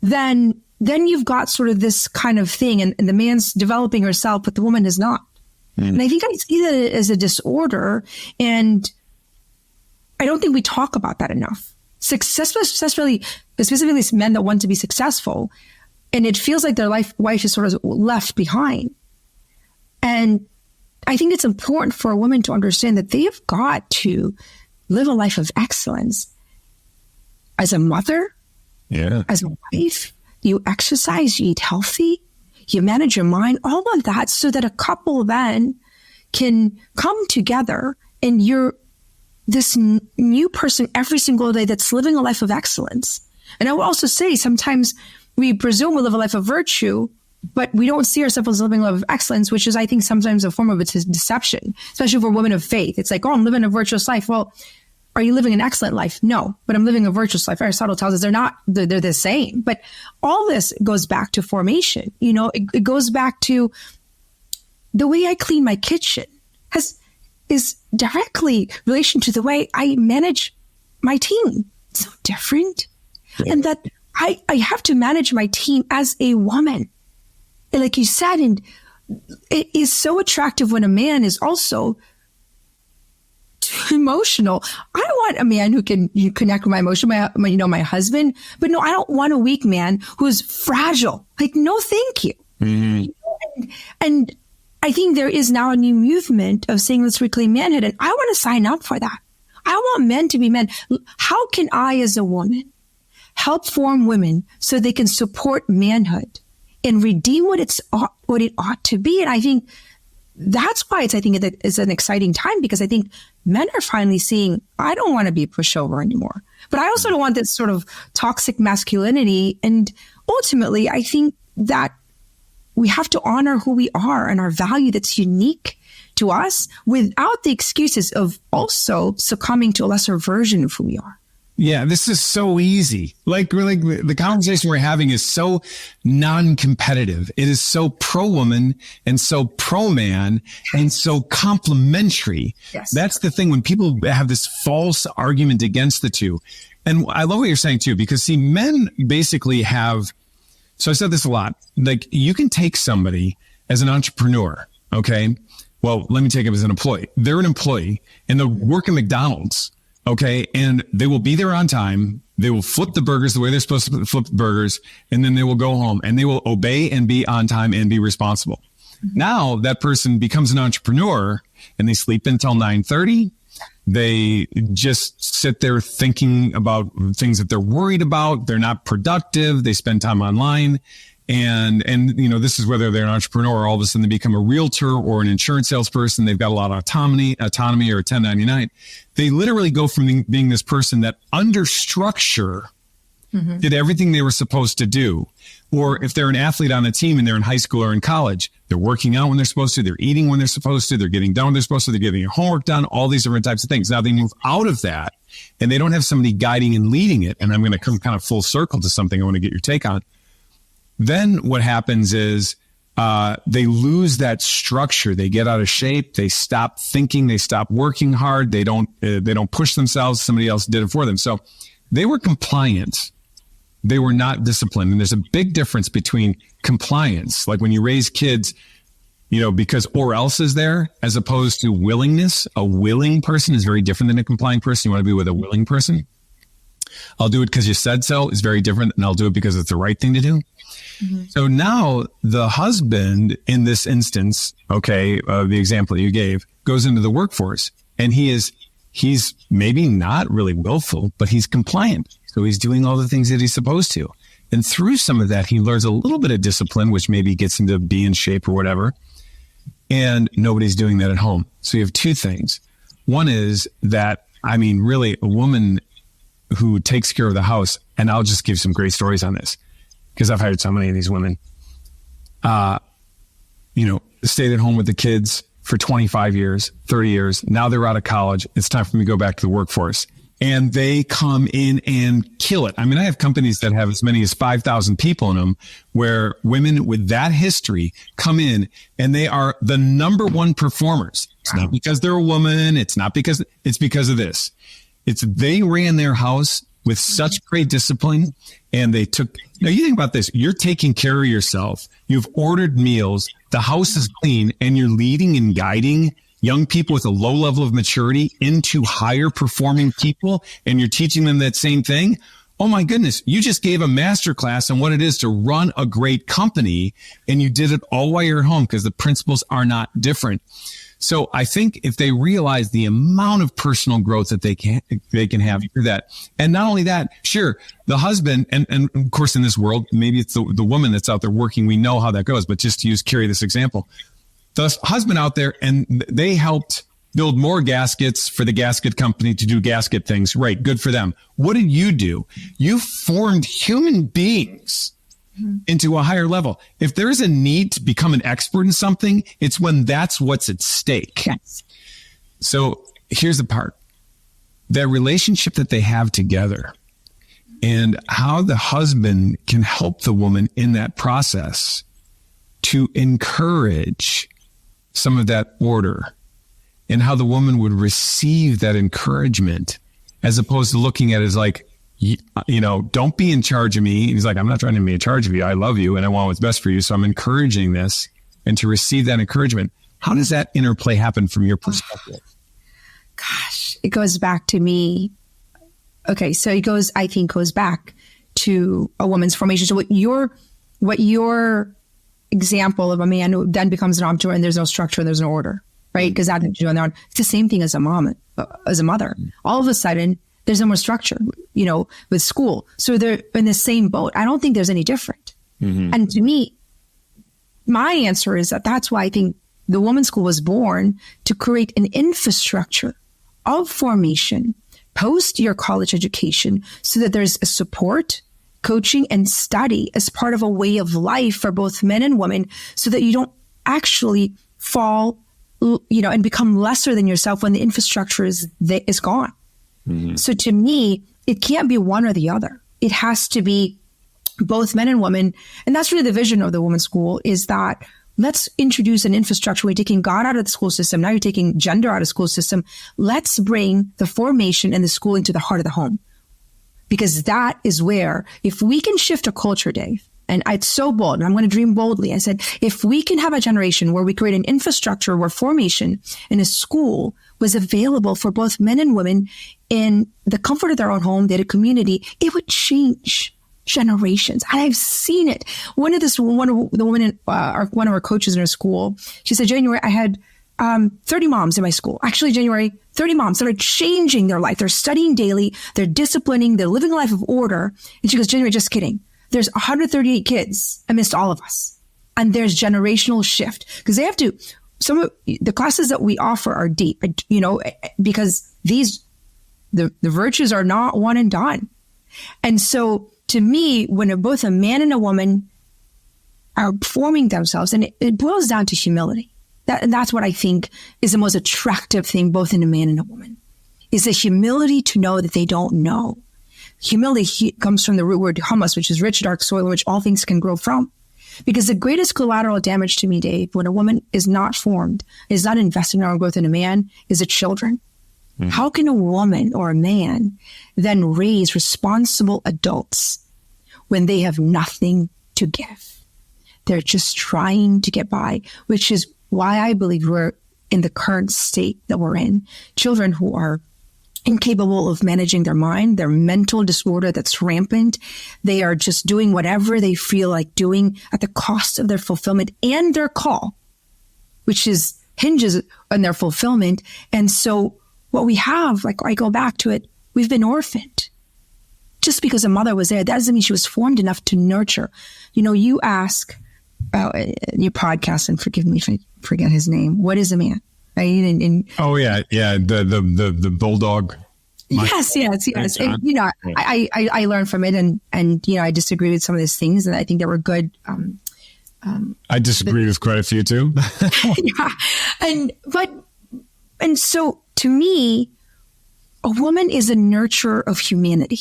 then you've got sort of this kind of thing, and the man's developing herself, but the woman is not. And I think I see that as a disorder, and I don't think we talk about that enough. Specifically men that want to be successful, and it feels like their wife is sort of left behind. And I think it's important for a woman to understand that they have got to live a life of excellence as a mother, as a wife. You exercise, you eat healthy, you manage your mind, all of that, so that a couple then can come together and you're this new person every single day that's living a life of excellence. And I will also say sometimes we presume we live a life of virtue, but we don't see ourselves as living a life of excellence, which is, I think, sometimes a form of deception, especially for women of faith. It's like, oh, I'm living a virtuous life. Well, are you living an excellent life? No, but I'm living a virtuous life. Aristotle tells us they're the same. But all this goes back to formation. It goes back to the way I clean my kitchen is directly relation to the way I manage my team. It's so different. Yeah. And that I have to manage my team as a woman. And like you said, and it is so attractive when a man is also too emotional. I want a man who can connect with my emotion, my husband. But no, I don't want a weak man who's fragile. Like, no, thank you. Mm-hmm. And I think there is now a new movement of saying, let's reclaim manhood. And I want to sign up for that. I want men to be men. How can I, as a woman, help form women so they can support manhood and redeem what it ought to be? And I think that's why I think it's an exciting time, because I think men are finally seeing, I don't want to be a pushover anymore, but I also don't want this sort of toxic masculinity. And ultimately, I think that we have to honor who we are and our value that's unique to us without the excuses of also succumbing to a lesser version of who we are. Yeah, this is so easy. Like the conversation we're having is so non-competitive. It is so pro-woman and so pro-man and so complementary. Yes. That's the thing when people have this false argument against the two. And I love what you're saying too, because see, men basically have, so I said this a lot, like you can take somebody as an entrepreneur, okay? Well, let me take them as an employee. They're an employee and they'll work at McDonald's. Okay. And they will be there on time. They will flip the burgers the way they're supposed to flip the burgers. And then they will go home and they will obey and be on time and be responsible. Mm-hmm. Now that person becomes an entrepreneur and they sleep until 9:30. They just sit there thinking about things that they're worried about. They're not productive. They spend time online. And this is whether they're an entrepreneur or all of a sudden they become a realtor or an insurance salesperson. They've got a lot of autonomy or 1099. They literally go from being this person that under structure did everything they were supposed to do. Or if they're an athlete on a team and they're in high school or in college, they're working out when they're supposed to, they're eating when they're supposed to, they're getting done when they're supposed to, they're getting their homework done, all these different types of things. Now they move out of that and they don't have somebody guiding and leading it. And I'm going to come kind of full circle to something I want to get your take on. Then what happens is they lose that structure. They get out of shape. They stop thinking. They stop working hard. They don't push themselves. Somebody else did it for them. So they were compliant. They were not disciplined. And there's a big difference between compliance, like when you raise kids, because or else is there, as opposed to willingness. A willing person is very different than a compliant person. You want to be with a willing person. I'll do it because you said so is very different than I'll do it because it's the right thing to do. Mm-hmm. So now the husband in this instance, the example you gave, goes into the workforce and he's maybe not really willful, but he's compliant. So he's doing all the things that he's supposed to. And through some of that, he learns a little bit of discipline, which maybe gets him to be in shape or whatever. And nobody's doing that at home. So you have two things. One is that, I mean, really a woman who takes care of the house, and I'll just give some great stories on this because I've hired so many of these women, stayed at home with the kids for 25 years, 30 years. Now they're out of college. It's time for me to go back to the workforce. And they come in and kill it. I mean, I have companies that have as many as 5,000 people in them where women with that history come in and they are the number one performers. It's not because they're a woman. It's because of this. They ran their house with such great discipline, and you think about this, you're taking care of yourself. You've ordered meals. The house is clean, and you're leading and guiding young people with a low level of maturity into higher performing people, and you're teaching them that same thing. Oh my goodness, you just gave a masterclass on what it is to run a great company, and you did it all while you're at home because the principles are not different. So I think if they realize the amount of personal growth that they can have through that, and not only that, sure, the husband, and of course in this world, maybe it's the woman that's out there working, we know how that goes, but just to use Carrie this example, the husband out there, and they helped build more gaskets for the gasket company to do gasket things. Right. Good for them. What did you do? You formed human beings into a higher level. If there is a need to become an expert in something, it's when that's what's at stake. Yes. So here's the part. That relationship that they have together and how the husband can help the woman in that process to encourage some of that order, and how the woman would receive that encouragement as opposed to looking at it as like, don't be in charge of me. And he's like, I'm not trying to be in charge of you. I love you and I want what's best for you. So I'm encouraging this, and to receive that encouragement. How does that interplay happen from your perspective? Gosh, it goes back to me. Okay. So I think goes back to a woman's formation. So what your example of a man who then becomes an entrepreneur and there's no structure and there's no order, right? Because that's what you're doing. It's the same thing as a mom, as a mother. All of a sudden, there's no more structure, with school. So they're in the same boat. I don't think there's any different. Mm-hmm. And to me, my answer is that's why I think the women's school was born, to create an infrastructure of formation post your college education so that there's a support, coaching, and study as part of a way of life for both men and women, so that you don't actually fall, and become lesser than yourself when the infrastructure is gone. Mm-hmm. So to me, it can't be one or the other. It has to be both men and women. And that's really the vision of the women's school, is that let's introduce an infrastructure. We're taking God out of the school system. Now you're taking gender out of the school system. Let's bring the formation and the school into the heart of the home. Because that is where, if we can shift a culture, Dave, and it's so bold, and I'm going to dream boldly. I said, if we can have a generation where we create an infrastructure where formation in a school was available for both men and women in the comfort of their own home, they had a community, it would change generations. And I've seen it. One of the women, one of our coaches in our school, she said, January, I had 30 moms in my school. Actually, January, 30 moms that are changing their life. They're studying daily. They're disciplining. They're living a life of order. And she goes, January, just kidding. There's 138 kids amidst all of us. And there's generational shift, because they have to, some of the classes that we offer are deep, because the virtues are not one and done. And so to me, when both a man and a woman are forming themselves, and it boils down to humility. That's what I think is the most attractive thing, both in a man and a woman, is the humility to know that they don't know. Humility comes from the root word humus, which is rich, dark soil in which all things can grow from. Because the greatest collateral damage to me, Dave, when a woman is not formed, is not investing in our growth in a man, is the children. Mm-hmm. How can a woman or a man then raise responsible adults when they have nothing to give? They're just trying to get by, which is why I believe we're in the current state that we're in. Children who are incapable of managing their mind, their mental disorder that's rampant. They are just doing whatever they feel like doing at the cost of their fulfillment and their call, which hinges on their fulfillment. And so what we have, like I go back to it, we've been orphaned. Just because a mother was there, that doesn't mean she was formed enough to nurture. You ask about your podcast, and forgive me if I forget his name. What is a man? right? And oh yeah, the bulldog. Yes. And, I learned from it, and I disagree with some of these things, and I think they were good. I disagree with quite a few too. Yeah, and so to me, a woman is a nurturer of humanity.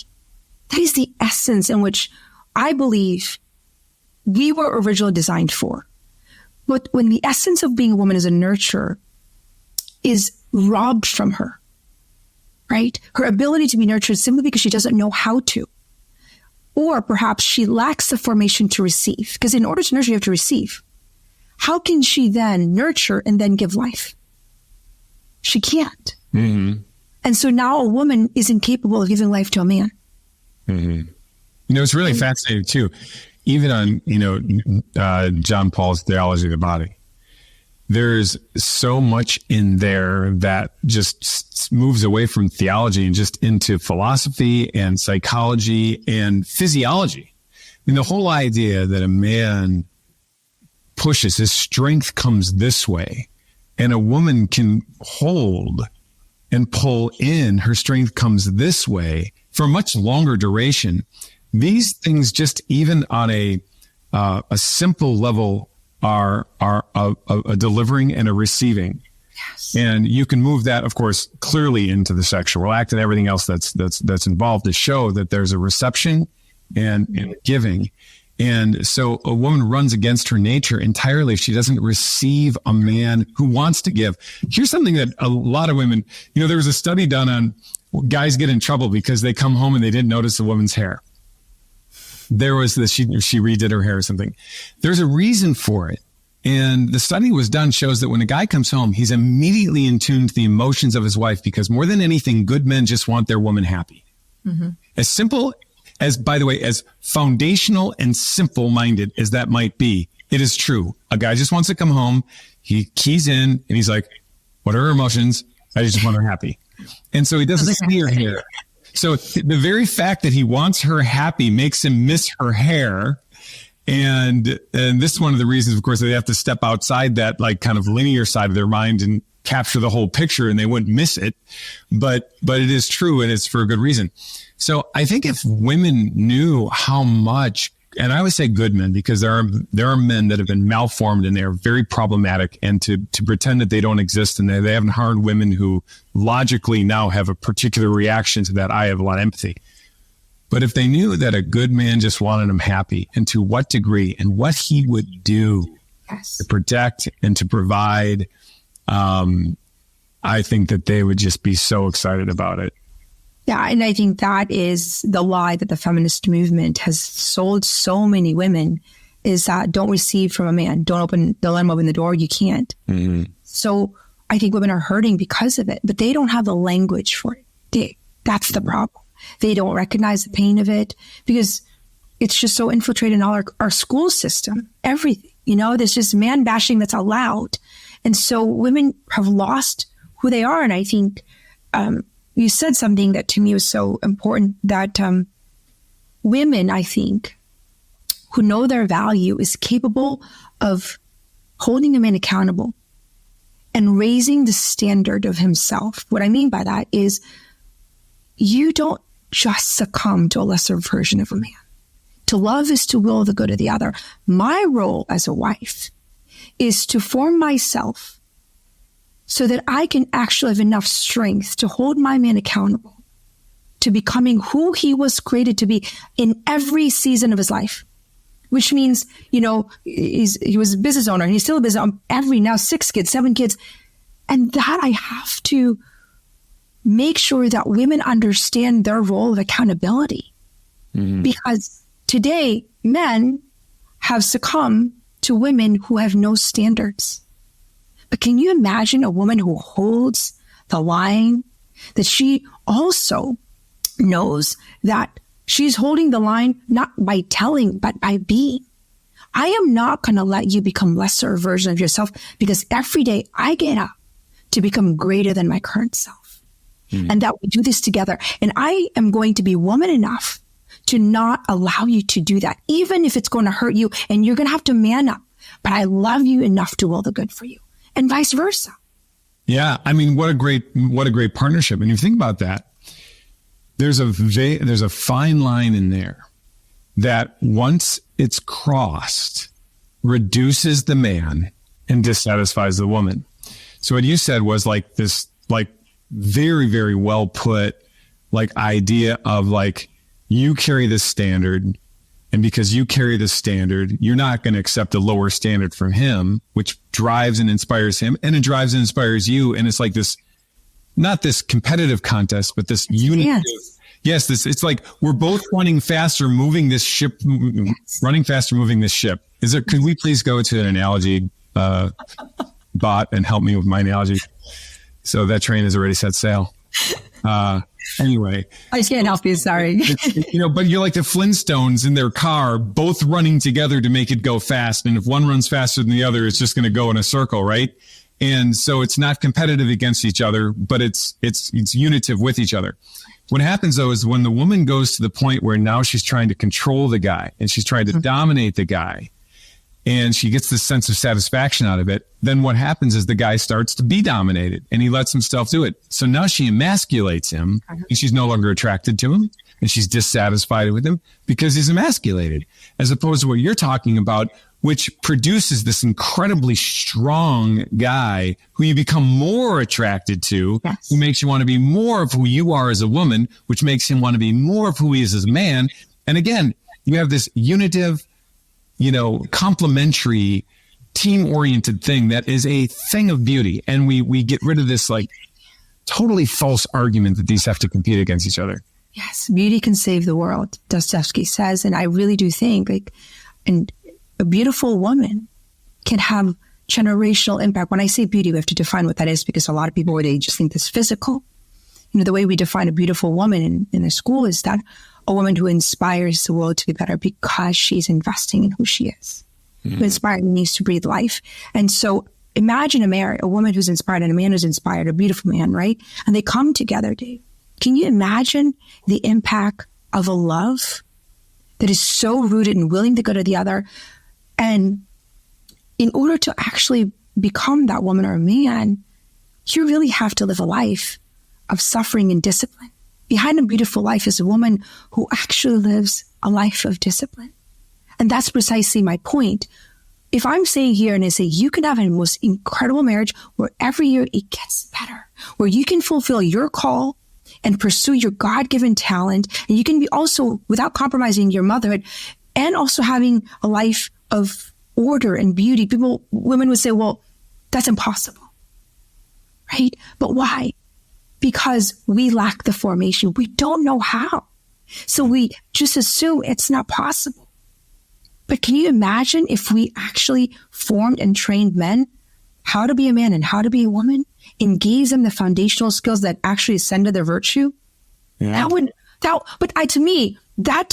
That is the essence in which I believe we were originally designed for. But when the essence of being a woman is a nurturer is robbed from her, right? Her ability to be nurtured simply because she doesn't know how to. Or perhaps she lacks the formation to receive. Because in order to nurture, you have to receive. How can she then nurture and then give life? She can't. Mm-hmm. And so now a woman is incapable of giving life to a man. Mm-hmm. It's really fascinating too. Even on, John Paul's Theology of the Body, there's so much in there that just moves away from theology and just into philosophy and psychology and physiology. The whole idea that a man pushes, his strength comes this way, and a woman can hold and pull in, her strength comes this way for a much longer duration. These things, just even on a simple level, are a delivering and a receiving. Yes. And you can move that, of course, clearly into the sexual act and everything else that's involved to show that there's a reception and a giving. And so a woman runs against her nature entirely if she doesn't receive a man who wants to give. Here's something that a lot of women, there was a study done on guys get in trouble because they come home and they didn't notice a woman's hair. There was this, she redid her hair or something. There's a reason for it. And the study was done shows that when a guy comes home, he's immediately in tune to the emotions of his wife, because more than anything, good men just want their woman happy. Mm-hmm. As simple as, by the way, as foundational and simple minded as that might be, it is true. A guy just wants to come home. He keys in and he's like, what are her emotions? I just want her happy. And so he doesn't see her hair. So the very fact that he wants her happy makes him miss her hair. And this is one of the reasons, of course, they have to step outside that like kind of linear side of their mind and capture the whole picture, and they wouldn't miss it. But it is true, and it's for a good reason. So I think if women knew how much, and I would say good men, because there are men that have been malformed and they are very problematic, and to pretend that they don't exist and they haven't harmed women who logically now have a particular reaction to that, I have a lot of empathy. But if they knew that a good man just wanted them happy, and to what degree, and what he would do to protect and to provide, I think that they would just be so excited about it. Yeah, and I think that is the lie that the feminist movement has sold so many women, is that don't receive from a man. Don't let him open the door. You can't. Mm-hmm. So I think women are hurting because of it, but they don't have the language for it. That's the problem. They don't recognize the pain of it because it's just so infiltrated in all our school system, everything. There's just man bashing that's allowed. And so women have lost who they are. And I think you said something that to me was so important, that women, I think, who know their value is capable of holding a man accountable and raising the standard of himself. What I mean by that is you don't just succumb to a lesser version of a man. To love is to will the good of the other. My role as a wife is to form myself so that I can actually have enough strength to hold my man accountable to becoming who he was created to be in every season of his life. Which means, he was a business owner and he's still a business owner, now 6 kids, 7 kids. And that I have to make sure that women understand their role of accountability. Mm-hmm. Because today, men have succumbed to women who have no standards. But can you imagine a woman who holds the line, that she also knows that she's holding the line not by telling, but by being? I am not going to let you become lesser version of yourself, because every day I get up to become greater than my current self. And that we do this together. And I am going to be woman enough to not allow you to do that, even if it's going to hurt you and you're going to have to man up. But I love you enough to will the good for you, and vice versa. Yeah. I mean, what a great partnership. And you think about that, there's a fine line in there that once it's crossed, reduces the man and dissatisfies the woman. So what you said was like this, like very, very well put, like idea of like, you carry this standard, and because you carry this standard, you're not going to accept a lower standard from him, which drives and inspires him, and it drives and inspires you. And it's like this, not this competitive contest, but this unity. Yes, it's like we're both running faster, moving this ship. Could we please go to an analogy bot and help me with my analogy? So that train has already set sail. Anyway, I just can't help you. Sorry. But you're like the Flintstones in their car, both running together to make it go fast. And if one runs faster than the other, it's just going to go in a circle, right? And so it's not competitive against each other, but it's unitive with each other. What happens though is when the woman goes to the point where now she's trying to control the guy and she's trying to dominate the guy, and she gets this sense of satisfaction out of it, then what happens is the guy starts to be dominated and he lets himself do it. So now she emasculates him and she's no longer attracted to him and she's dissatisfied with him because he's emasculated, as opposed to what you're talking about, which produces this incredibly strong guy who you become more attracted to, who makes you want to be more of who you are as a woman, which makes him want to be more of who he is as a man. And again, you have this unitive, complementary, team-oriented thing that is a thing of beauty. And we get rid of this like totally false argument that these have to compete against each other. Yes, beauty can save the world, Dostoevsky says. And I really do think and a beautiful woman can have generational impact. When I say beauty, we have to define what that is, because a lot of people, they just think this physical. The way we define a beautiful woman in the school is that a woman who inspires the world to be better because she's investing in who she is. Who inspired needs to breathe life. And so imagine a woman who's inspired and a man who's inspired, a beautiful man, right? And they come together, Dave. Can you imagine the impact of a love that is so rooted and willing to go to the other? And in order to actually become that woman or man, you really have to live a life of suffering and discipline. Behind a beautiful life is a woman who actually lives a life of discipline. And that's precisely my point. If I'm saying here and I say you can have a most incredible marriage where every year it gets better, where you can fulfill your call and pursue your God-given talent, and you can be also, without compromising your motherhood, and also having a life of order and beauty. Women would say, well, that's impossible, right? But why? Because we lack the formation. We don't know how. So we just assume it's not possible. But can you imagine if we actually formed and trained men how to be a man and how to be a woman, and gave them the foundational skills that actually ascend to their virtue? Yeah. That to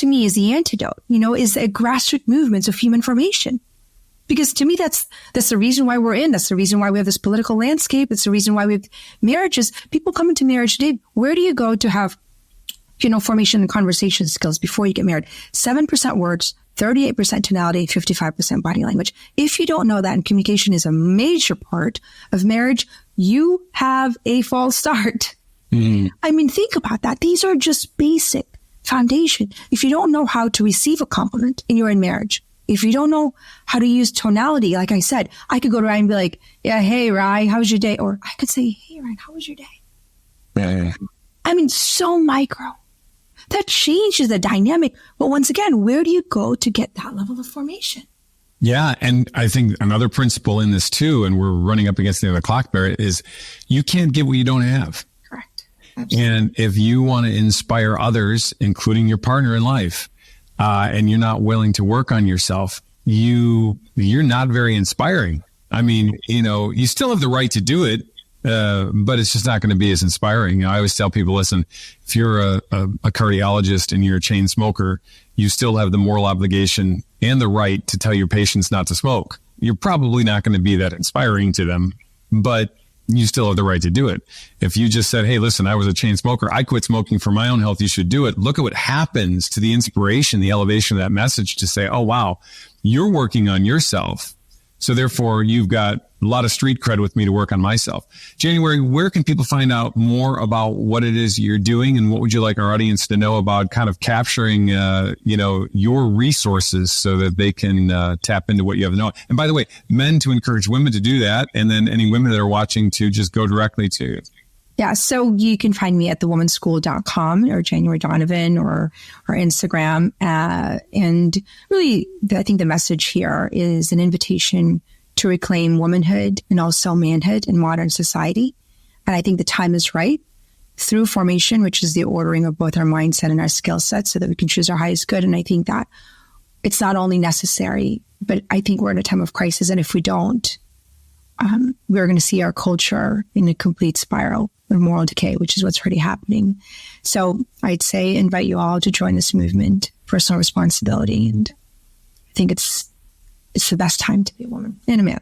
me is the antidote, is the grassroots movements of human formation. Because to me, that's the reason why we're in. That's the reason why we have this political landscape. It's the reason why we have marriages. People come into marriage today. Where do you go to have, formation and conversation skills before you get married? 7% words, 38% tonality, 55% body language. If you don't know that, and communication is a major part of marriage, you have a false start. I mean, think about that. These are just basic foundation. If you don't know how to receive a compliment and you're in marriage, if you don't know how to use tonality, like I said, I could go to Ryan and be like, yeah, hey, Ryan, how was your day? Or I could say, hey, Ryan, how was your day? Yeah. I mean, so micro. That changes the dynamic. But once again, where do you go to get that level of formation? Yeah. And I think another principle in this too, and we're running up against the end of the clock, Barrett, is you can't give what you don't have. Correct. Absolutely. And if you want to inspire others, including your partner in life, and you're not willing to work on yourself, you're not very inspiring. I mean, you still have the right to do it, but it's just not going to be as inspiring. I always tell people, listen, if you're a cardiologist and you're a chain smoker, you still have the moral obligation and the right to tell your patients not to smoke. You're probably not going to be that inspiring to them, but you still have the right to do it. If you just said, hey, listen, I was a chain smoker, I quit smoking for my own health, you should do it. Look at what happens to the inspiration, the elevation of that message to say, oh, wow, you're working on yourself So therefore, you've got a lot of street cred with me to work on myself. January, where can people find out more about what it is you're doing, and what would you like our audience to know about kind of capturing, your resources so that they can tap into what you have to know? And by the way, men to encourage women to do that, and then any women that are watching to just go directly to you. Yeah, so you can find me at thewomanschool.com or January Donovan or Instagram. And really, I think the message here is an invitation to reclaim womanhood and also manhood in modern society. And I think the time is right through formation, which is the ordering of both our mindset and our skill set so that we can choose our highest good. And I think that it's not only necessary, but I think we're in a time of crisis. And if we don't, we're going to see our culture in a complete spiral of moral decay, which is what's already happening. So I'd say invite you all to join this movement, personal responsibility. And I think it's the best time to be a woman and a man.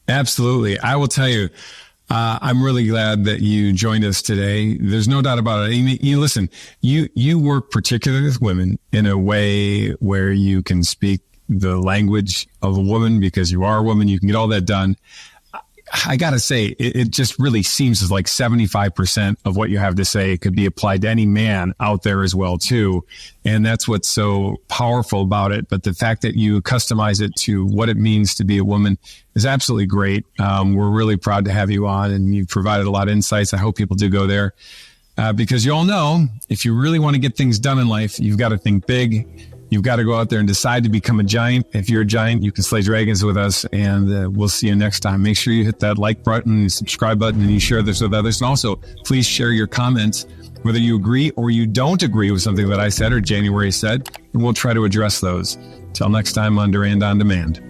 Absolutely. I will tell you, I'm really glad that you joined us today. There's no doubt about it. Listen, you work particularly with women in a way where you can speak the language of a woman because you are a woman. You can get all that done. I got to say, it just really seems as like 75% of what you have to say could be applied to any man out there as well, too. And that's what's so powerful about it. But the fact that you customize it to what it means to be a woman is absolutely great. We're really proud to have you on, and you've provided a lot of insights. I hope people do go there because you all know if you really want to get things done in life, you've got to think big. You've got to go out there and decide to become a giant. If you're a giant, you can slay dragons with us, and we'll see you next time. Make sure you hit that like button, subscribe button, and you share this with others. And also, please share your comments, whether you agree or you don't agree with something that I said or January said, and we'll try to address those. Till next time on Durand on Demand.